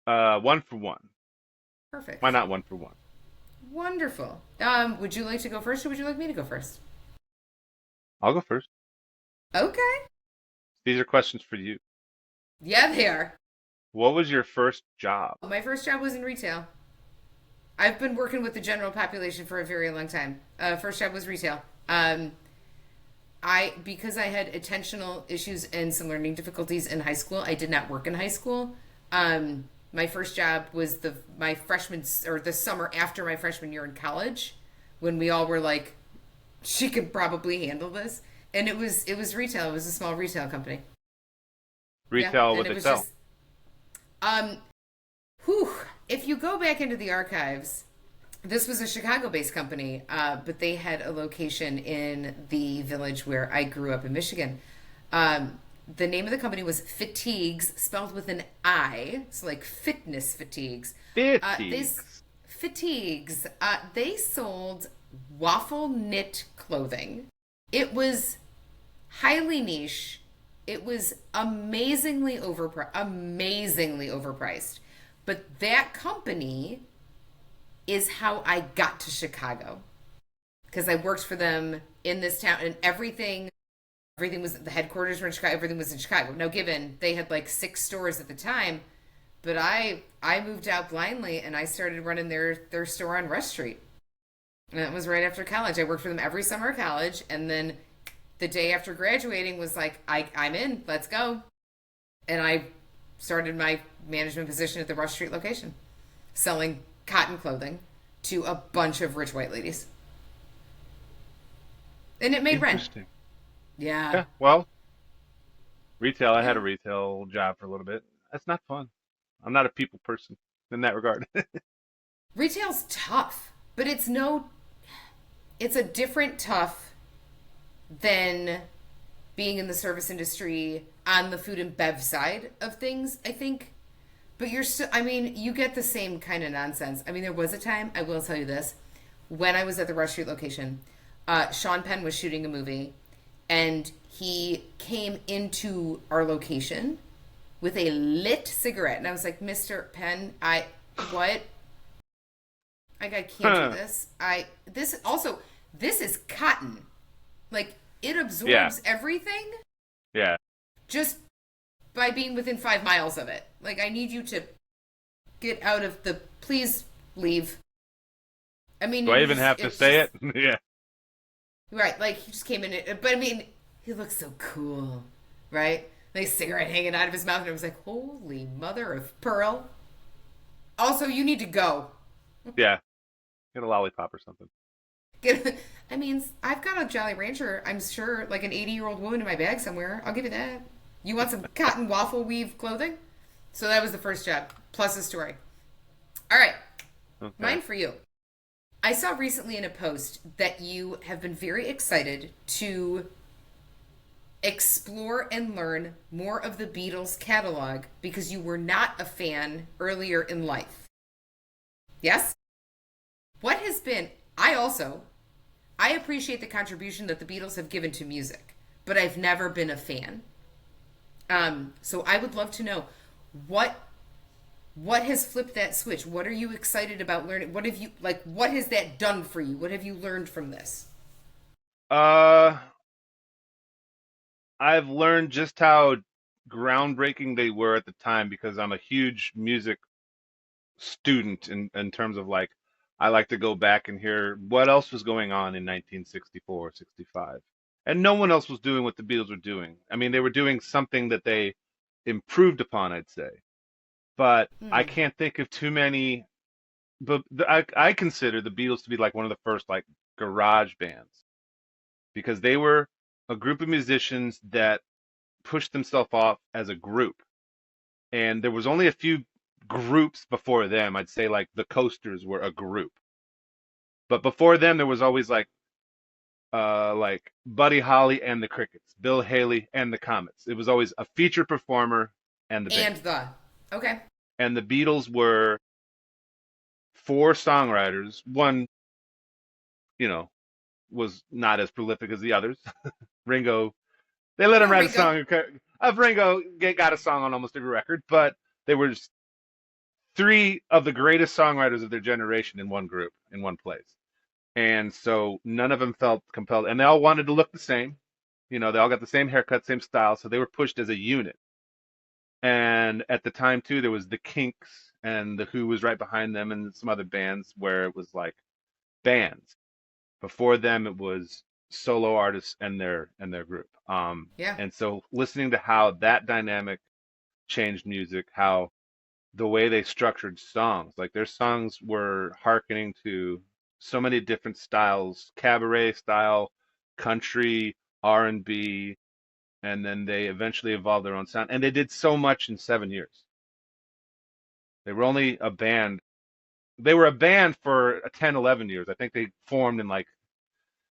One for one. Why Perfect. not one for one? Wonderful. Would you like to go first, or would you like me to go first? I'll go first. Okay. These are questions for you. Yeah, they are. What was your first job? My first job was in retail. I've been working with the general population for a very long time. First job was retail. Because I had attentional issues and some learning difficulties in high school, I did not work in high school. My first job was my freshman or the summer after my freshman year in college, when we all were like, she could probably handle this, and it was retail. It was a small retail company. Yeah, Retail, and what it they was sell. just um, whew. If you go back into the archives, this was a Chicago-based company, but they had a location in the village where I grew up in Michigan. The name of the company was Fatigues, spelled with an I, so like fitness fatigues. These Fatigues. Fatigues. They sold waffle knit clothing. It was highly niche. It was amazingly overpriced. But that company is how I got to Chicago, because I worked for them in this town, and everything was, the headquarters were in Chicago. Everything was in Chicago. Now, given they had like 6 stores at the time, but I moved out blindly and I started running their store on Rush Street. And that was right after college. I worked for them every summer of college, and then the day after graduating was like, I'm in. Let's go. And I started my management position at the Rush Street location, selling cotton clothing to a bunch of rich white ladies. And it made rent. Interesting. Yeah. Yeah, well, retail, I had Yeah. a retail job for a little bit. That's not fun. I'm not a people person in that regard. Retail's tough, but it's a different tough than being in the service industry on the food and bev side of things, I think. But you're still, I mean, you get the same kind of nonsense. I mean, there was a time, I will tell you this, when I was at the Rush Street location, Sean Penn was shooting a movie, and he came into our location with a lit cigarette. And I was like, Mr. Penn, what? Like, I can't do Huh. this. This is cotton. Like, it Yeah, absorbs everything yeah. just by being within 5 miles of it. Like, I need you to get out of please leave. I mean, Do I even have to it's say just, it? Yeah. right, like, he just came in, but I mean, he looks so cool, right? Like, cigarette hanging out of his mouth, and I was like, holy mother of pearl. Also, you need to go. Yeah. Get a lollipop or something. I mean, I've got a Jolly Rancher, I'm sure, like an 80-year-old woman in my bag somewhere. I'll give you that. You want some cotton waffle weave clothing? So that was the first job, plus a story. All right, Okay. mine for you. I saw recently in a post that you have been very excited to explore and learn more of the Beatles catalog because you were not a fan earlier in life. Yes? What has been, I appreciate the contribution that the Beatles have given to music, but I've never been a fan. So I would love to know what what has flipped that switch. What are you excited about learning? What have you like? What has that done for you? What have you learned from this? Uh, I've learned just how groundbreaking they were at the time because I'm a huge music student in terms of like I like to go back and hear what else was going on in 1964, 65. And no one else was doing what the Beatles were doing. I mean, they were doing something that they improved upon, I'd say. But I Hmm. can't think of too many. But I consider the Beatles to be like one of the first like garage bands because they were a group of musicians that pushed themselves off as a group. And there was only a few groups before them. I'd say like the Coasters were a group. But before them there was always like Buddy Holly and the Crickets, Bill Haley and the Comets. It was always a feature performer and the And band. the okay. And the Beatles were four songwriters. One, you know, was not as prolific as the others. Ringo, they let him Oh, write a Ringo. song. Of Ringo got a song on almost every record, but they were three of the greatest songwriters of their generation in one group, in one place. And so none of them felt compelled, and they all wanted to look the same. You know, they all got the same haircut, same style, so they were pushed as a unit. And at the time too, there was the Kinks and the Who was right behind them, and some other bands where it was like bands. Before them, it was solo artists and their group. Yeah. And so listening to how that dynamic changed music, how the way they structured songs. Like their songs were hearkening to so many different styles, cabaret style, country, R&B, and then they eventually evolved their own sound. And they did so much in 7 years. They were only a band. They were a band for 10, 11 years. I think they formed in like,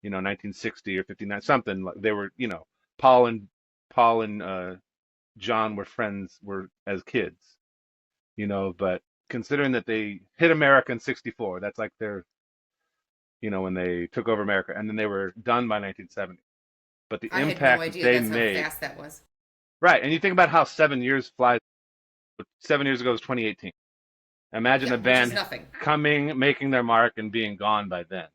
1960 or 59, something. They were, Paul and Paul and John were friends were as kids. But considering that they hit America in 64, that's like their, when they took over America, and then they were done by 1970. But the I had no impact that idea they that's how made, fast that was. right? And you think about how 7 years flies. 7 years ago was 2018. Imagine Yeah, a which is band nothing. coming, making their mark, and being gone by then.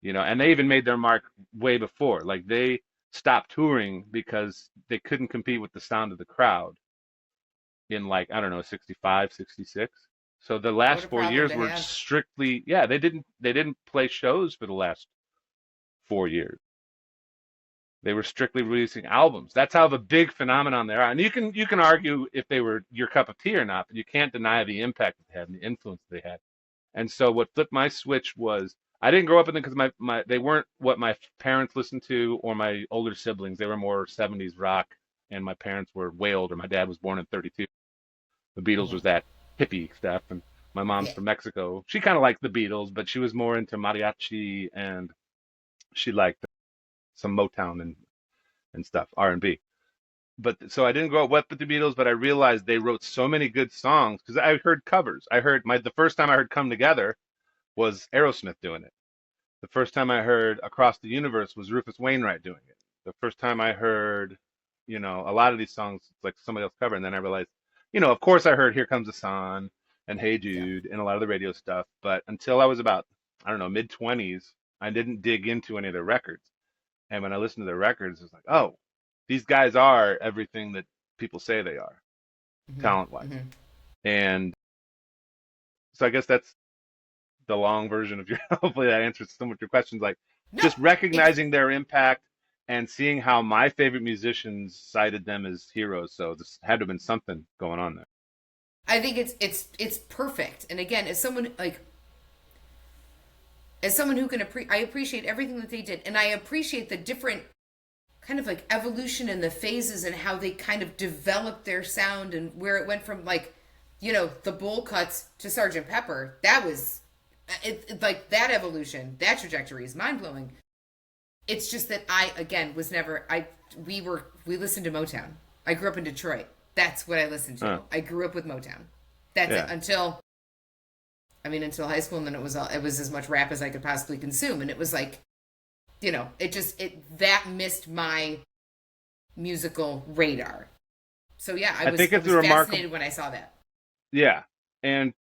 And they even made their mark way before. Like they stopped touring because they couldn't compete with the sound of the crowd in like, I don't know, 65, 66. So the What last a four problem years to were have. strictly, yeah, they didn't play shows for the last 4 years. They were strictly releasing albums. That's how the big phenomenon they are. And you can argue if they were your cup of tea or not, but you can't deny the impact that they had and the influence they had. And so what flipped my switch was I didn't grow up in them because they weren't what my parents listened to or my older siblings. They were more 70s rock, and my parents were way older. My dad was born in 32. The Beatles was Hmm. that hippie stuff, and my mom's Yeah. from Mexico. She kind of liked the Beatles, but she was more into mariachi, and she liked some Motown and stuff, R&B. But so I didn't grow up with the Beatles, but I realized they wrote so many good songs because I heard covers. I heard the first time I heard "Come Together" was Aerosmith doing it. The first time I heard "Across the Universe" was Rufus Wainwright doing it. The first time I heard, a lot of these songs like somebody else cover, and then I realized, of course I heard "Here Comes the Sun" and "Hey Yeah. Jude" and a lot of the radio stuff, but until I was about, I don't know, mid-20s, I didn't dig into any of their records. And when I listened to their records, it's like, oh, these guys are everything that people say they are, Hmm. talent-wise. Hmm. And so I guess that's the long version of your hopefully that answers some of your questions, like No, just it's. recognizing their impact and seeing how my favorite musicians cited them as heroes. So this had to have been something going on there. I think it's perfect. And again, as someone like as someone who can I appreciate everything that they did, and I appreciate the different kind of like evolution and the phases and how they kind of developed their sound and where it went from like, the bowl cuts to Sergeant Pepper. That was like that evolution, that trajectory is mind blowing. It's just that I again was never we listened to Motown. I grew up in Detroit. That's what I listened to. I grew up with Motown. That's it until high school, and then it was as much rap as I could possibly consume, and it was like, that missed my musical radar. So yeah, I was fascinated when I saw that. Yeah, and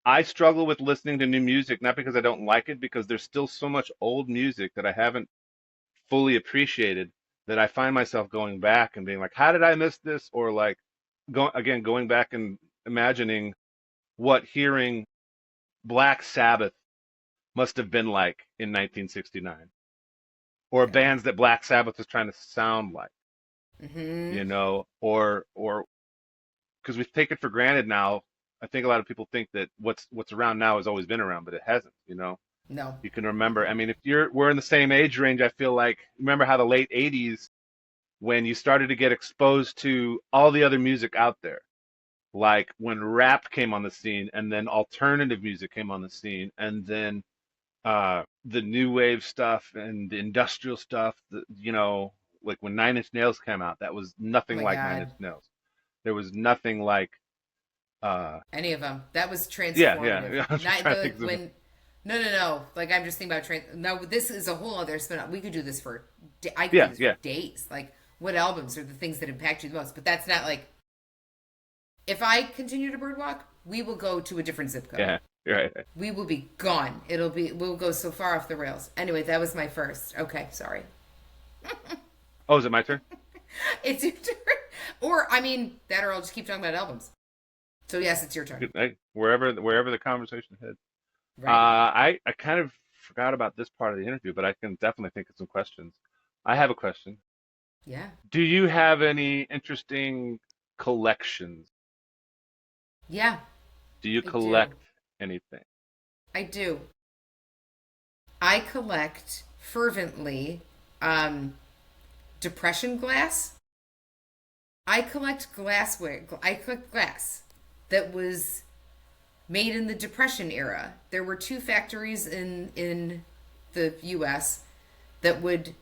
I struggle with listening to new music, not because I don't like it, because there's still so much old music that I haven't fully appreciated that I find myself going back and being like, how did I miss this? Or like, going back and imagining what hearing Black Sabbath must have been like in 1969, or bands that Black Sabbath was trying to sound like, or because we take it for granted now. I think a lot of people think that what's around now has always been around, but it hasn't. No. You can remember. I mean, if we're in the same age range, I feel like remember how the late '80s, when you started to get exposed to all the other music out there, like when rap came on the scene, and then alternative music came on the scene, and then the new wave stuff and the industrial stuff. Like when Nine Inch Nails came out, that was nothing like God. Nine Inch Nails. There was nothing like any of them. That was transformative. No. Like I'm just thinking about no. This is a whole other spin. We could do this for. I could do this for days. Like what albums are the things that impact you the most? But that's not like. If I continue to birdwalk, we will go to a different zip code. Yeah, right. We will be gone. We'll go so far off the rails. Anyway, that was my first. Okay, sorry. Oh, is it my turn? It's your turn. Or I'll just keep talking about albums. So yes, it's your turn. Wherever the conversation heads. Right. I kind of forgot about this part of the interview, but I can definitely think of some questions. I have a question. Yeah. Do you have any interesting collections? Yeah. Do you collect anything? I do. I collect fervently depression glass. I collect glassware. I collect glass that was made in the Depression era. There were 2 factories in the U.S. that would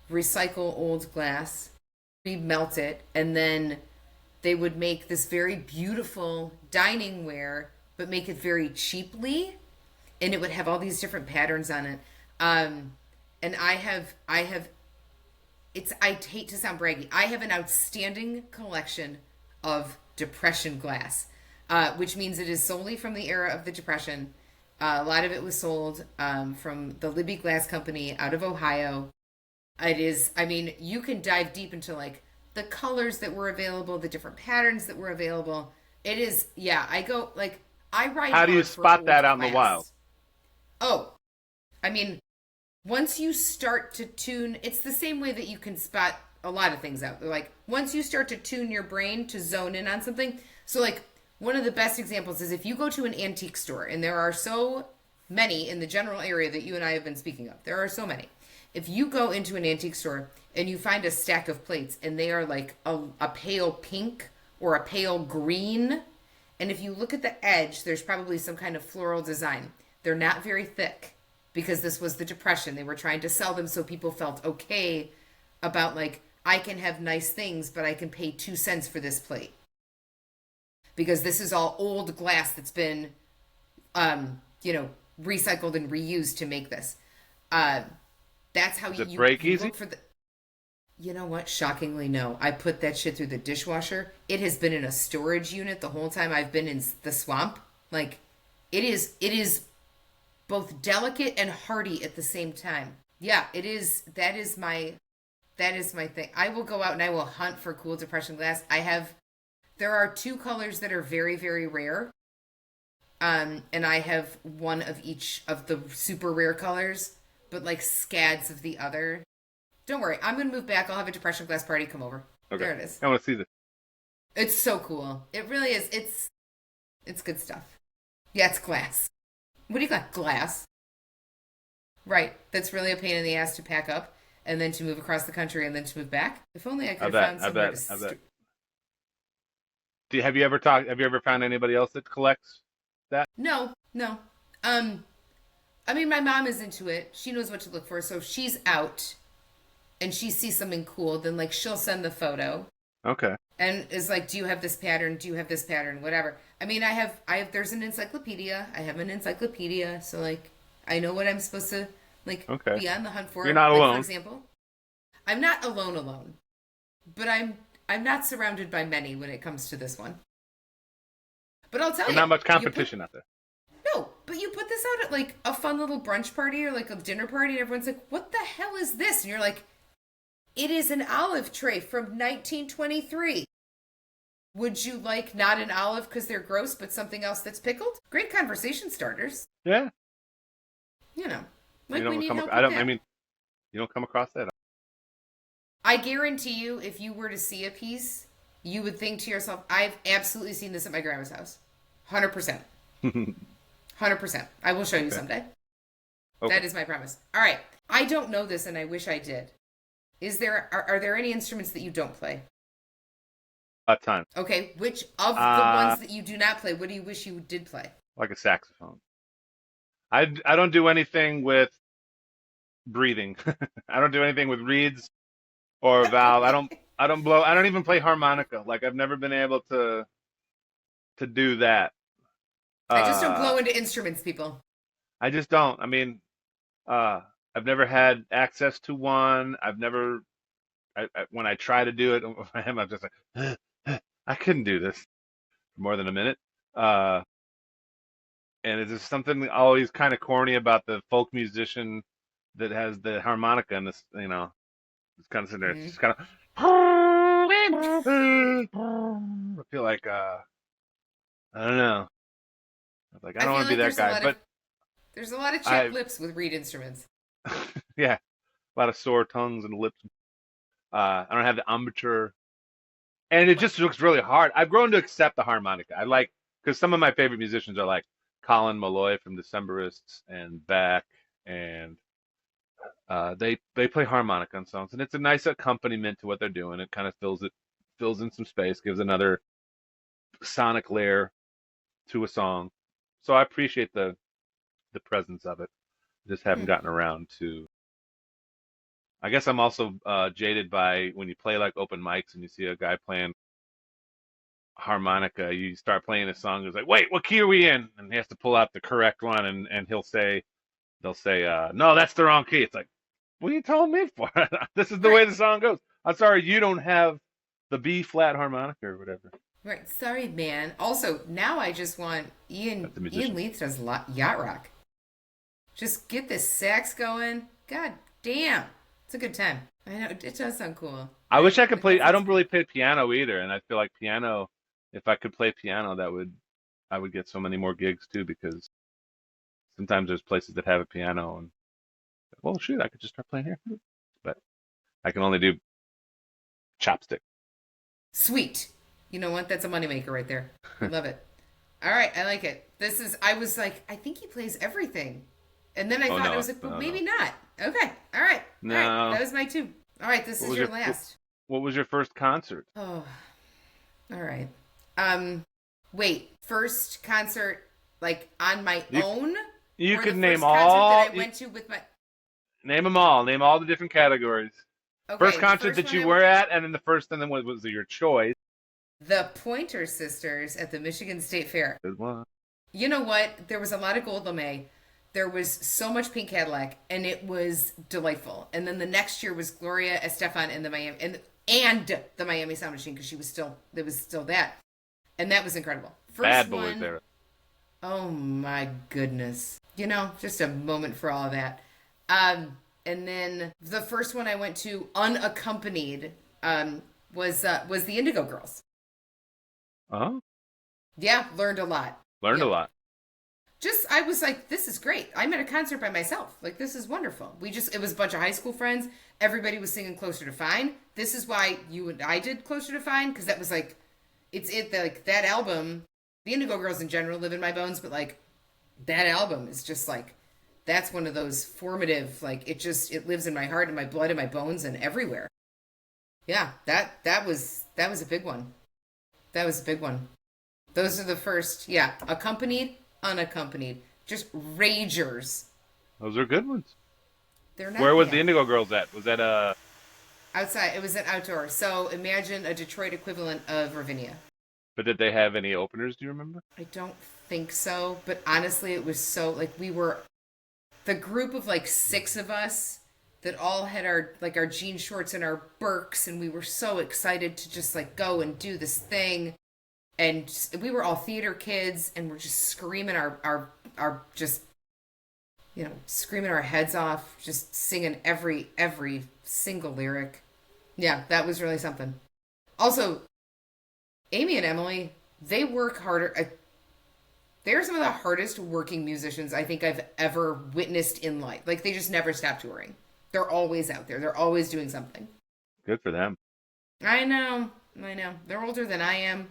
recycle old glass, remelt it, and then they would make this very beautiful dining ware, but make it very cheaply, and it would have all these different patterns on it. And I hate to sound braggy. I have an outstanding collection of Depression glass, which means it is solely from the era of the Depression. A lot of it was sold from the Libby Glass Company out of Ohio. It is, you can dive deep into like the colors that were available, the different patterns that were available. It is, I write. How do you spot that out in the wild? Oh, once you start to tune, it's the same way that you can spot a lot of things out. Like once you start to tune your brain to zone in on something. So like one of the best examples is if you go to an antique store, and there are so many in the general area that you and I have been speaking of. There are so many. If you go into an antique store and you find a stack of plates and they are like a pale pink or a pale green, and if you look at the edge, there's probably some kind of floral design. They're not very thick because this was the Depression. They were trying to sell them so people felt okay about like, I can have nice things, but I can pay 2 cents for this plate. Because this is all old glass that's been, recycled and reused to make this. That's how you break easy? Look for the. You know what? Shockingly, no. I put that shit through the dishwasher. It has been in a storage unit the whole time I've been in the swamp. Like, it is both delicate and hardy at the same time. Yeah, it is. That is my thing. I will go out and I will hunt for cool Depression glass. There are 2 colors that are very, very rare. And I have one of each of the super rare colors, but like scads of the other. Don't worry, I'm going to move back. I'll have a Depression glass party. Come over. Okay. There it is. I want to see this. It's so cool. It really is. It's good stuff. Yeah, it's glass. What do you got? Glass. Right. That's really a pain in the ass to pack up and then to move across the country and then to move back. If only I I could have bet. found I somewhere bet. to. I bet. Have you ever talked? Have you ever found anybody else that collects that? No, no. Um, I mean, my mom is into it. She knows what to look for. So if she's out and she sees something cool, then like she'll send the photo Okay. and is like, "Do you have this pattern? Do you have this pattern? Whatever." I mean, I have. There's an encyclopedia. I have an encyclopedia, so like, I know what I'm supposed to like Okay. be on the hunt for. You're not Like for alone. example, I'm not alone, but I'm not surrounded by many when it comes to this one. But I'll tell There's you, not much you put competition out there. no, but you put this out at like a fun little brunch party or like a dinner party, and everyone's like, "What the hell is this?" And you're like, "It is an olive tray from 1923. Would you like not an olive because they're gross, but something else that's pickled?" Great conversation starters. Yeah. You know, You like we don't need come. help I with don't. I that. mean, you don't come across that. I guarantee you, if you were to see a piece, you would think to yourself, "I've absolutely seen this at my grandma's house. 100%. 100%. I will show you Okay. someday." Okay. That is my promise. All right. I don't know this, and I wish I did. Are there any instruments that you don't play? A ton. Okay, which of the Uh, ones that you do not play, what do you wish you did play? like a saxophone. I don't do anything with breathing. I don't do anything with reeds or valve. Okay. I don't blow. I don't even play harmonica. Like I've never been able to do that. I just don't Uh, blow into instruments, people. I just don't. I mean, uh, I've never had access to one. I've never. When I try to do it, I'm just like, I couldn't do this for more than a minute. Uh, and it's just something always kind of corny about the folk musician that has the harmonica and this, it's kind of sitting there. It's Mm. just kind of. I feel like I don't know. I was like, I I don't want feel to be like that guy, but there's a lot of chapped I, lips with reed instruments. yeah, a lot of sore tongues and lips. I don't have the embouchure, and it just looks really hard. I've grown to accept the harmonica. I like because some of my favorite musicians are like Colin Malloy from Decemberists and Beck, and they play harmonica on songs, and it's a nice accompaniment to what they're doing. It kind of fills in some space, gives another sonic layer to a song. So I appreciate the presence of it. Just haven't Hmm. gotten around to. I guess I'm also jaded by when you play like open mics and you see a guy playing harmonica. You start playing a song. It's like, wait, what key are we in? And he has to pull out the correct one, and they'll say, no, that's the wrong key. It's like, what are you telling me for? This is the way Right. the song goes. I'm sorry, you don't have the B flat harmonica or whatever. Right. Sorry, man. Also, now I just want That's a Ian musician. Leith does yacht rock. Just get this sax going. God damn. It's a good time. I know it does sound cool. I wish Right? I could Like play. that I sounds don't good. really play piano either, and I feel like piano. If I could play piano, I would get so many more gigs too because sometimes there's places that have a piano and well, shoot, I could just start playing here. But I can only do chopstick. Sweet. You know what? That's a moneymaker right there. I love it. All right, I like it. I was like, I think he plays everything. And then I Oh thought, I no, was like, well, no, maybe no, not. Okay. All right. All right. no. That was my two. All right. This What is was your your last. what was your first concert? Oh, all right. Um, wait, first concert like on my You own you or the could name first concert that all I went to with my, name them all. Name all the different categories. First okay, the concert first that one you were at, and then the first, and then what was your choice? the Pointer Sisters at the Michigan State Fair. Good one. You know what? There was a lot of Gold LeMay. There was so much Pink Cadillac, and it was delightful. And then the next year was Gloria Estefan and the Miami and the Miami Sound Machine because there was still that, and that was incredible. First Bad Boys one, era. oh my goodness! You know, just a moment for all of that. And then the first one I went to unaccompanied was the Indigo Girls. Oh, Yeah, learned a lot. learned a Yep. lot. Just I was like, this is great. I'm at a concert by myself. Like this is wonderful. It was a bunch of high school friends. Everybody was singing Closer to Fine. This is why you and I did Closer to Fine because that was like like that album. The Indigo Girls in general live in my bones, but like that album is just like that's one of those formative, like it lives in my heart and my blood and my bones and everywhere. Yeah, that was a big one. That was a big one. Those are the first, yeah, accompanied, unaccompanied, just ragers. Those are good ones. They're not, Where was the yeah. Indigo Girls at? Was that Outside, it was an outdoor. So imagine a Detroit equivalent of Ravinia. but did they have any openers, do you remember? I don't think so, but honestly, it was so like we were the group of like six of us that all had our jean shorts and our Birks, and we were so excited to just like go and do this thing. And we were all theater kids, and we're just screaming our just screaming our heads off, just singing every single lyric. Yeah, that was really something. Also, Amy and Emily, they work harder. They're some of the hardest working musicians I think I've ever witnessed in life. Like they just never stop touring. They're always out there. They're always doing something. Good for them. I know. I know. They're older than I am,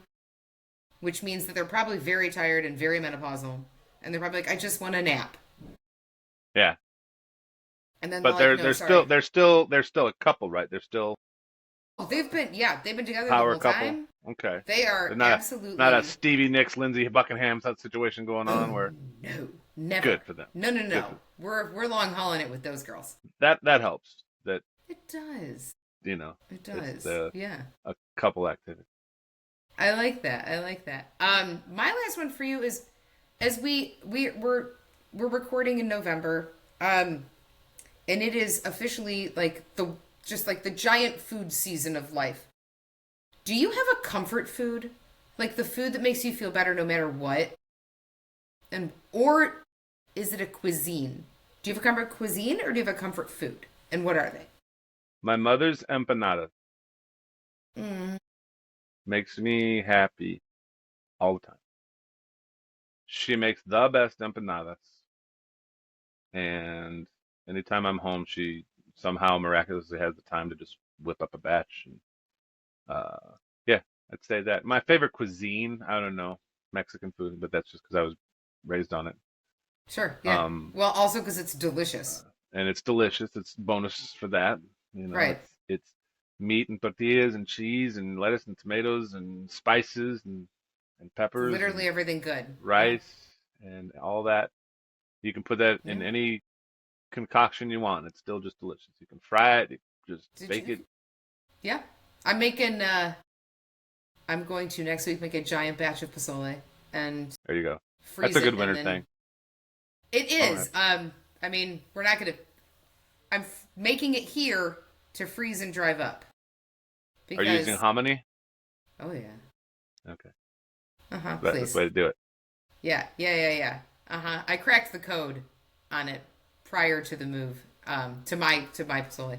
which means that they're probably very tired and very menopausal. And they're probably like, I just want a nap. Yeah. And then But they're like, they're no, they're sorry. still they're still they're still a couple, right? They're still Oh, they've been together the power whole couple. time. Okay. They They're are not a absolutely, Stevie Nicks, Lindsey Buckingham type situation going oh on where no, never. good for them. No, no, Good no. for them. We're long hauling it with those girls. That helps. That It does. you know It it's does. Yeah. a couple activity. I like that. I like that. My last one for you is as we're recording in November, and it is officially like the giant food season of life. Do you have a comfort food? Like the food that makes you feel better no matter what? And or is it a cuisine? Do you have a comfort cuisine or do you have a comfort food? And what are they? My mother's empanada Mm, makes me happy all the time. She makes the best empanadas, and anytime I'm home, she somehow miraculously has the time to just whip up a batch. And yeah, I'd say that. My favorite cuisine, I don't know, Mexican food, but that's just because I was raised on it. sure, yeah. Um, Well, also because it's delicious. and it's delicious. It's bonus for that. You know, Right. it's meat and tortillas and cheese and lettuce and tomatoes and spices and peppers and Literally everything good. Yeah. rice and all that. You can put that in Yeah. any concoction you want. It's still just delicious. You can fry it, you can just Did bake you? it. Yeah. I'm making I'm going to next week make a giant batch of pozole and There you go. That's freeze a it good and winter then thing. it All right. is. I mean, we're not going to making it here to freeze and drive up Are you using because hominy? oh yeah. Okay. Uh-huh, That's the please. way to do it. Yeah. Yeah, yeah, yeah. Uh-huh. I cracked the code on it prior to the move to my pozole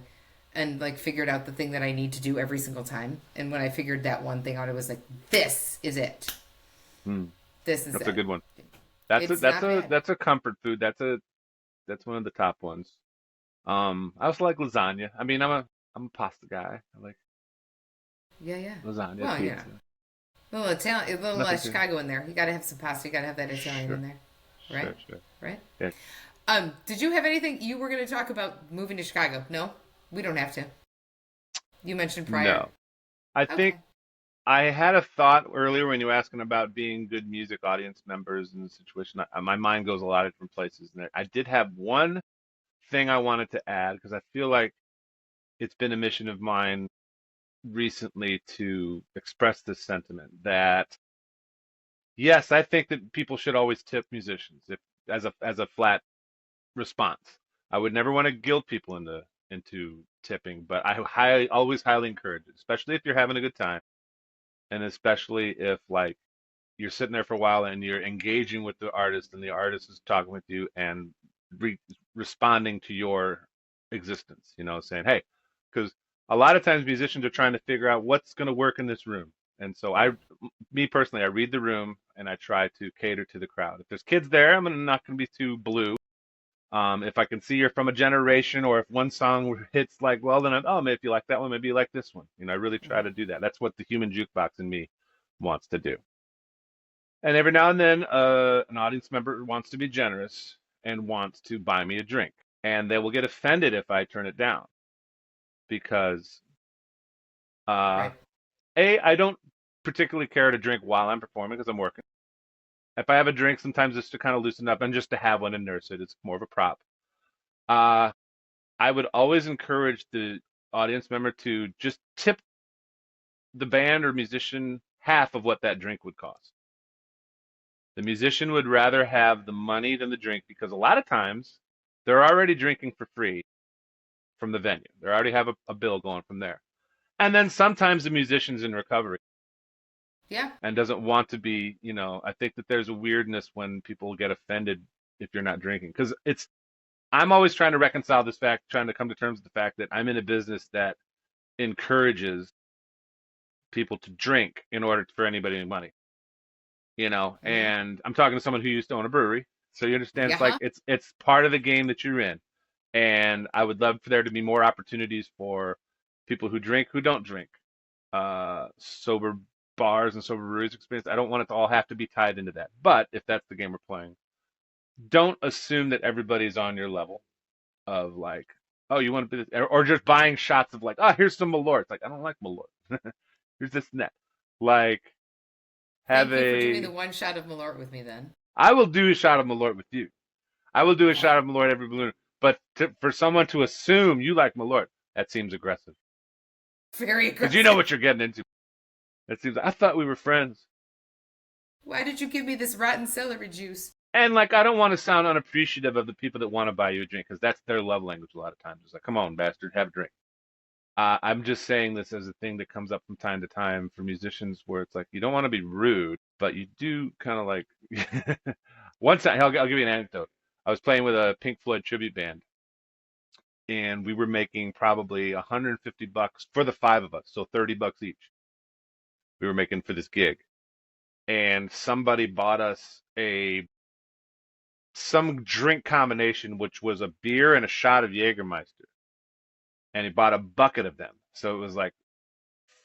and like figured out the thing that I need to do every single time. And when I figured that one thing out, it was like this is it. Hmm. This is That's a it. good one. That's a It's that's not a bad. that's a comfort food. That's one of the top ones. I also like lasagna. I mean, I'm a pasta guy. I like Yeah, yeah. lasagna, Well, pizza. a little Italian, a little Nothing too. Chicago in there. You got to have some pasta. You got to have that Italian in Sure, there, right? sure. Right. Yeah. Did you have anything you were going to talk about moving to Chicago? No, we don't have to. You mentioned prior. No, I think Okay. I had a thought earlier when you were asking about being good music audience members in the situation. My mind goes a lot of different places, and I did have one thing I wanted to add because I feel like it's been a mission of mine recently to express this sentiment that yes, I think that people should always tip musicians if as a flat response. I would never want to guilt people into tipping, but always highly encourage it, especially if you're having a good time, and especially if like you're sitting there for a while and you're engaging with the artist and the artist is talking with you and responding to your existence, saying, hey, because a lot of times musicians are trying to figure out what's going to work in this room. And so me personally, I read the room and I try to cater to the crowd. If there's kids there, not going to be too blue. If I can see you're from a generation, or if one song hits like, well, then maybe if you like that one, maybe you like this one. I really try to do that. That's what the human jukebox in me wants to do. And every now and then, an audience member wants to be generous, and wants to buy me a drink. And they will get offended if I turn it down because uh, Right. I don't particularly care to drink while I'm performing because I'm working. If I have a drink, sometimes it's to kind of loosen up and just to have one and nurse it. It's more of a prop. Uh, I would always encourage the audience member to just tip the band or musician half of what that drink would cost. The musician would rather have the money than the drink because a lot of times they're already drinking for free from the venue. They already have a bill going from there. And then sometimes the musician's in recovery Yeah. and doesn't want to be, I think that there's a weirdness when people get offended if you're not drinking. Because I'm always trying to reconcile this fact, trying to come to terms with the fact that I'm in a business that encourages people to drink in order for anybody to make money, Mm-hmm. and I'm talking to someone who used to own a brewery. So you understand it's like Yeah. it's part of the game that you're in. And I would love for there to be more opportunities for people who drink, who don't drink, sober bars and sober breweries experience. I don't want it to all have to be tied into that. But if that's the game we're playing, don't assume that everybody's on your level of like, oh, you want to be this, or just buying shots of like, oh, here's some Malort. It's like, I don't like Malort. Here's this and that. Like, have Thank you for doing the a, one shot of Malort with me then. I will do a shot of Malort with you. I will do a Yeah. shot of Malort every balloon. But for someone to assume you like Malort, that seems aggressive. Very Because you know aggressive. what you're getting into. It seems I thought we were friends. Why did you give me this rotten celery juice? And like I don't want to sound unappreciative of the people that want to buy you a drink because that's their love language a lot of times. It's like, come on, bastard, have a drink. I'm just saying this as a thing that comes up from time to time for musicians where it's like you don't want to be rude, but you do kind of like. One time, I'll give you an anecdote. I was playing with a Pink Floyd tribute band, and we were making probably $150 for the five of us, so $30 each. We were making for this gig, and somebody bought us a some drink combination, which was a beer and a shot of Jägermeister, and he bought a bucket of them. So it was like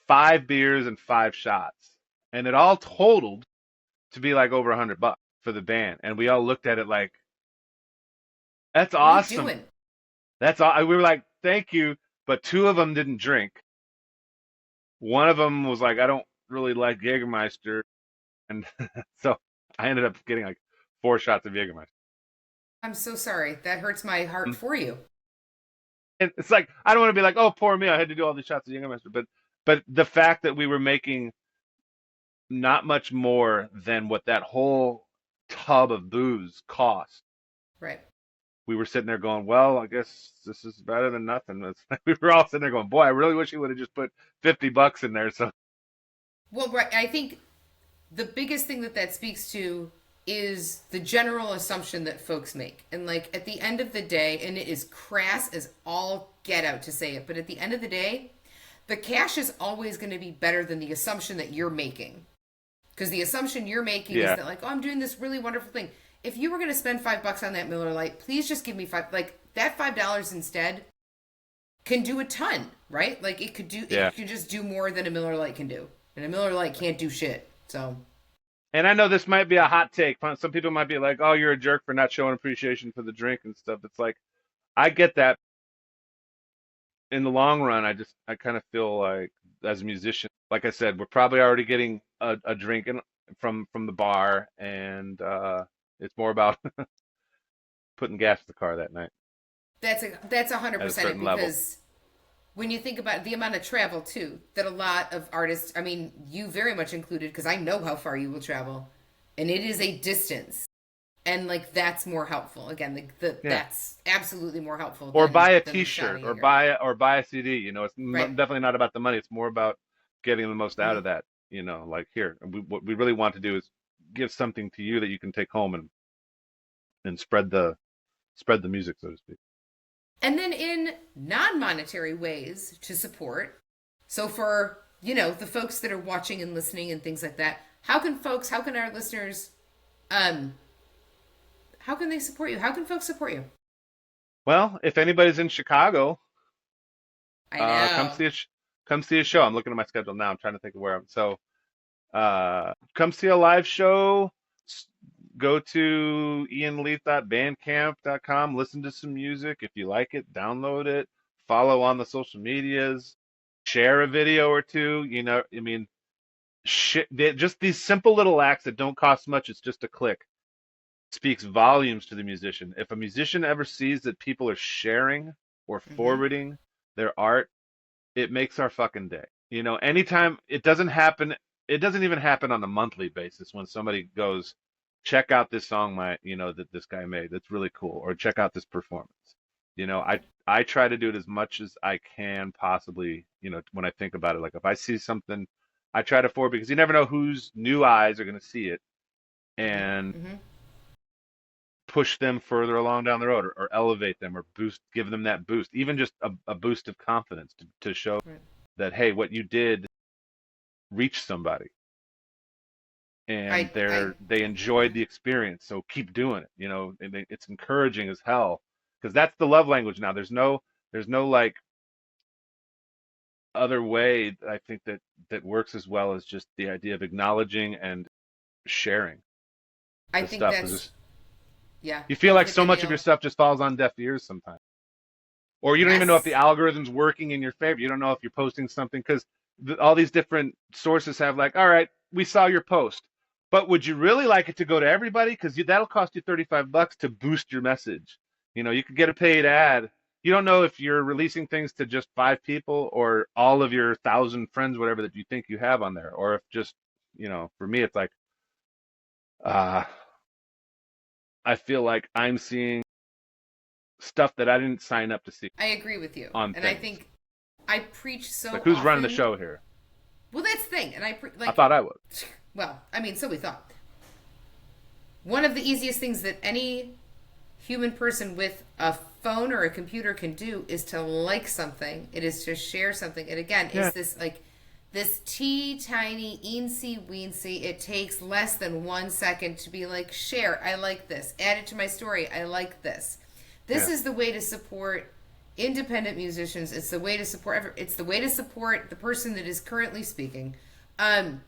5 beers and 5 shots, and it all totaled to be like over $100 for the band. And we all looked at it like, "That's What are you awesome. doing? That's all." We were like, "Thank you," but two of them didn't drink. One of them was like, "I don't really like Jägermeister," and so I ended up getting like 4 shots of Jägermeister. I'm so sorry. That hurts my heart for you. And it's like I don't want to be like, "Oh, poor me, I had to do all these shots of Jägermeister," but the fact that we were making not much more than what that whole tub of booze cost. Right. We were sitting there going, well, I guess this is better than nothing. It's like we were all sitting there going, boy, I really wish he would have just put $50 in there. So Well, right. I think the biggest thing that speaks to is the general assumption that folks make. And like at the end of the day, and it is crass as all get out to say it, but at the end of the day, the cash is always going to be better than the assumption that you're making. Because the assumption you're making is yeah, that, like, oh, I'm doing this really wonderful thing. If you were going to spend $5 on that Miller Lite, please just give me five. Like that $5 instead can do a ton, right? Like yeah. it can just do more than a Miller Lite can do, and a Miller Lite can't do shit. So And I know this might be a hot take. Some people might be like, oh, you're a jerk for not showing appreciation for the drink and stuff. It's like, I get that. In the long run, I kind of feel like as a musician, like I said, we're probably already getting a drink from the bar, and it's more about putting gas in the car that night that's 100% at a it certain level. because when you think about the amount of travel too that a lot of artists, I mean, you very much included, because I know how far you will travel, and it is a distance, and like that's more helpful. Again, Yeah. that's absolutely more helpful Or buy a than the shot T-shirt, of or Jaeger. buy a CD. It's Right. definitely not about the money. It's more about getting the most out Mm-hmm. of that. Like here, what we really want to do is give something to you that you can take home and spread the music, so to speak. And then in non-monetary ways to support. So for, the folks that are watching and listening and things like that, how can our listeners, um, how can they support you? How can folks support you? Well, if anybody's in Chicago, I come know. see come see a show. I'm looking at my schedule now. I'm trying to think of where I'm. So, come see a live show. go to ianleith.bandcamp.com, listen to some music. If you like it, download it, follow on the social medias, share a video or two. You know, I mean, just these simple little acts that don't cost much. It's just a click. Speaks volumes to the musician. If a musician ever sees that people are sharing or Mm-hmm. forwarding their art, it makes our fucking day. You know, anytime it doesn't even happen on a monthly basis when somebody goes, check out this song that this guy made. That's really cool. Or check out this performance. You know, I try to do it as much as I can possibly, when I think about it. Like if I see something, I try to forward because you never know whose new eyes are going to see it Mm-hmm. and Mm-hmm. push them further along down the road or elevate them or give them that boost, even just a boost of confidence to show Right. that, hey, what you did reached somebody and I they enjoyed the experience. So keep doing it. And it's encouraging as hell because that's the love language now. There's no like other way I think that works as well as just the idea of acknowledging and sharing I the think stuff. that's, yeah, You feel you've like hit so the much of your nail. stuff just falls on deaf ears sometimes. Or you don't even know if the Yes. algorithm's working in your favor. You don't know if you're posting something because all these different sources have like, all right, we saw your post, but would you really like it to go to everybody? Because that'll cost you $35 to boost your message. You could get a paid ad. You don't know if you're releasing things to just 5 people or all of your 1,000 friends, whatever that you think you have on there, or if just, for me, it's like, uh, I feel like I'm seeing stuff that I didn't sign up to see I agree with you. on And I things. think I preach Like, so who's running the often. show here? Well, that's the thing. And I like, thought I was. well, I mean, so we thought. One of the easiest things that any human person with a phone or a computer can do is to like something. It is to share something. And again, Yeah. it's this tea tiny eensy weensy. It takes less than 1 second to be like, share. I like this. Add it to my story. I like this. This Yeah. is the way to support independent musicians. It's the way to support. It's the way to support the person that is currently speaking. Um,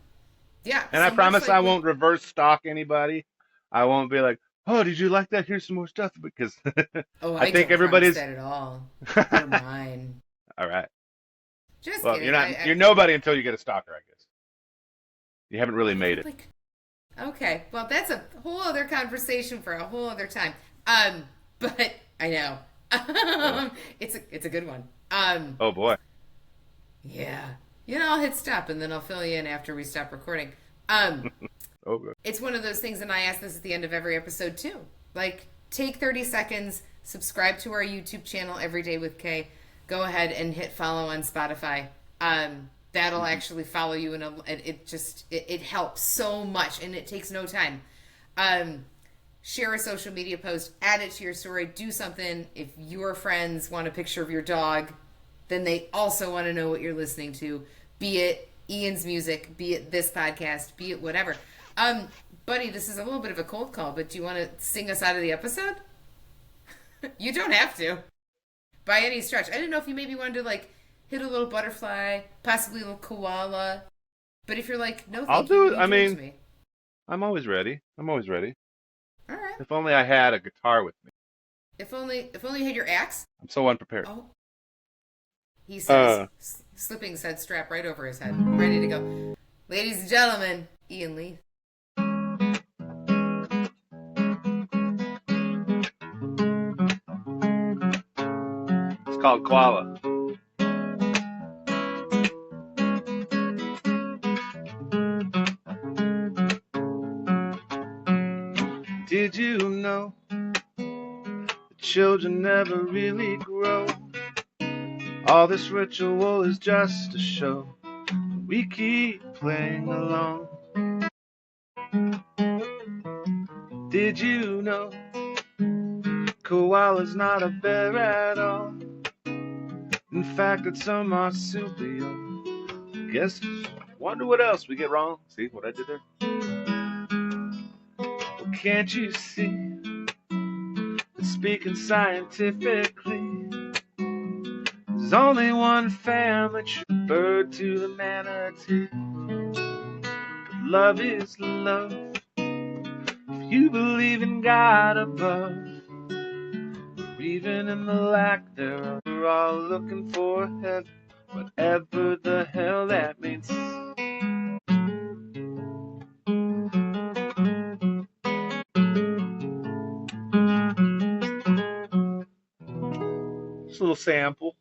yeah. And I So much promise like I with. won't reverse stalk anybody. I won't be like, oh, did you like that? Here's some more stuff because Oh, I I think don't promise everybody's that at all. You all don't mind. right. Just Well, kidding. you're nobody until you get a stalker, I guess. You haven't really I made don't it. like. Okay, well, that's a whole other conversation for a whole other time. But I know. Oh, It's a good one. oh boy. Yeah. I'll hit stop and then I'll fill you in after we stop recording. Oh good. It's one of those things, and I ask this at the end of every episode too. Like, take 30 seconds, subscribe to our YouTube channel, Every Day with Kay. Go ahead and hit follow on Spotify. That'll Hmm. actually follow you, and it helps so much, and it takes no time. Um, Share a social media post, add it to your story, do something. If your friends want a picture of your dog, then they also want to know what you're listening to, be it Ian's music, be it this podcast, be it whatever. Um, Buddy, this is a little bit of a cold call, but do you want to sing us out of the episode? You don't have to, by any stretch. I didn't know if you maybe wanted to like hit a little butterfly, possibly a little koala. But if you're like, no, I'll thank you, do it. you I do it to mean, me. I'm always ready. I'm always ready. All right. If only I had a guitar with me. If only you had your axe. I'm so unprepared. Oh, he says, Uh, slipping said strap right over his head, ready to go. Ladies and gentlemen, Ian Leith. it's called Koala. Did you know that children never really grow? All this ritual is just a show. We keep playing along. Did you know koala's not a bear at all? In fact, it's a marsupial. Guess, wonder what else we get wrong. See what I did there? Well, can't you see that speaking scientifically, there's only one family tree, bird to the manatee. But love is love. If You believe in God above, even in the lack thereof. We're all looking for heaven, whatever the hell that means. Just a little sample.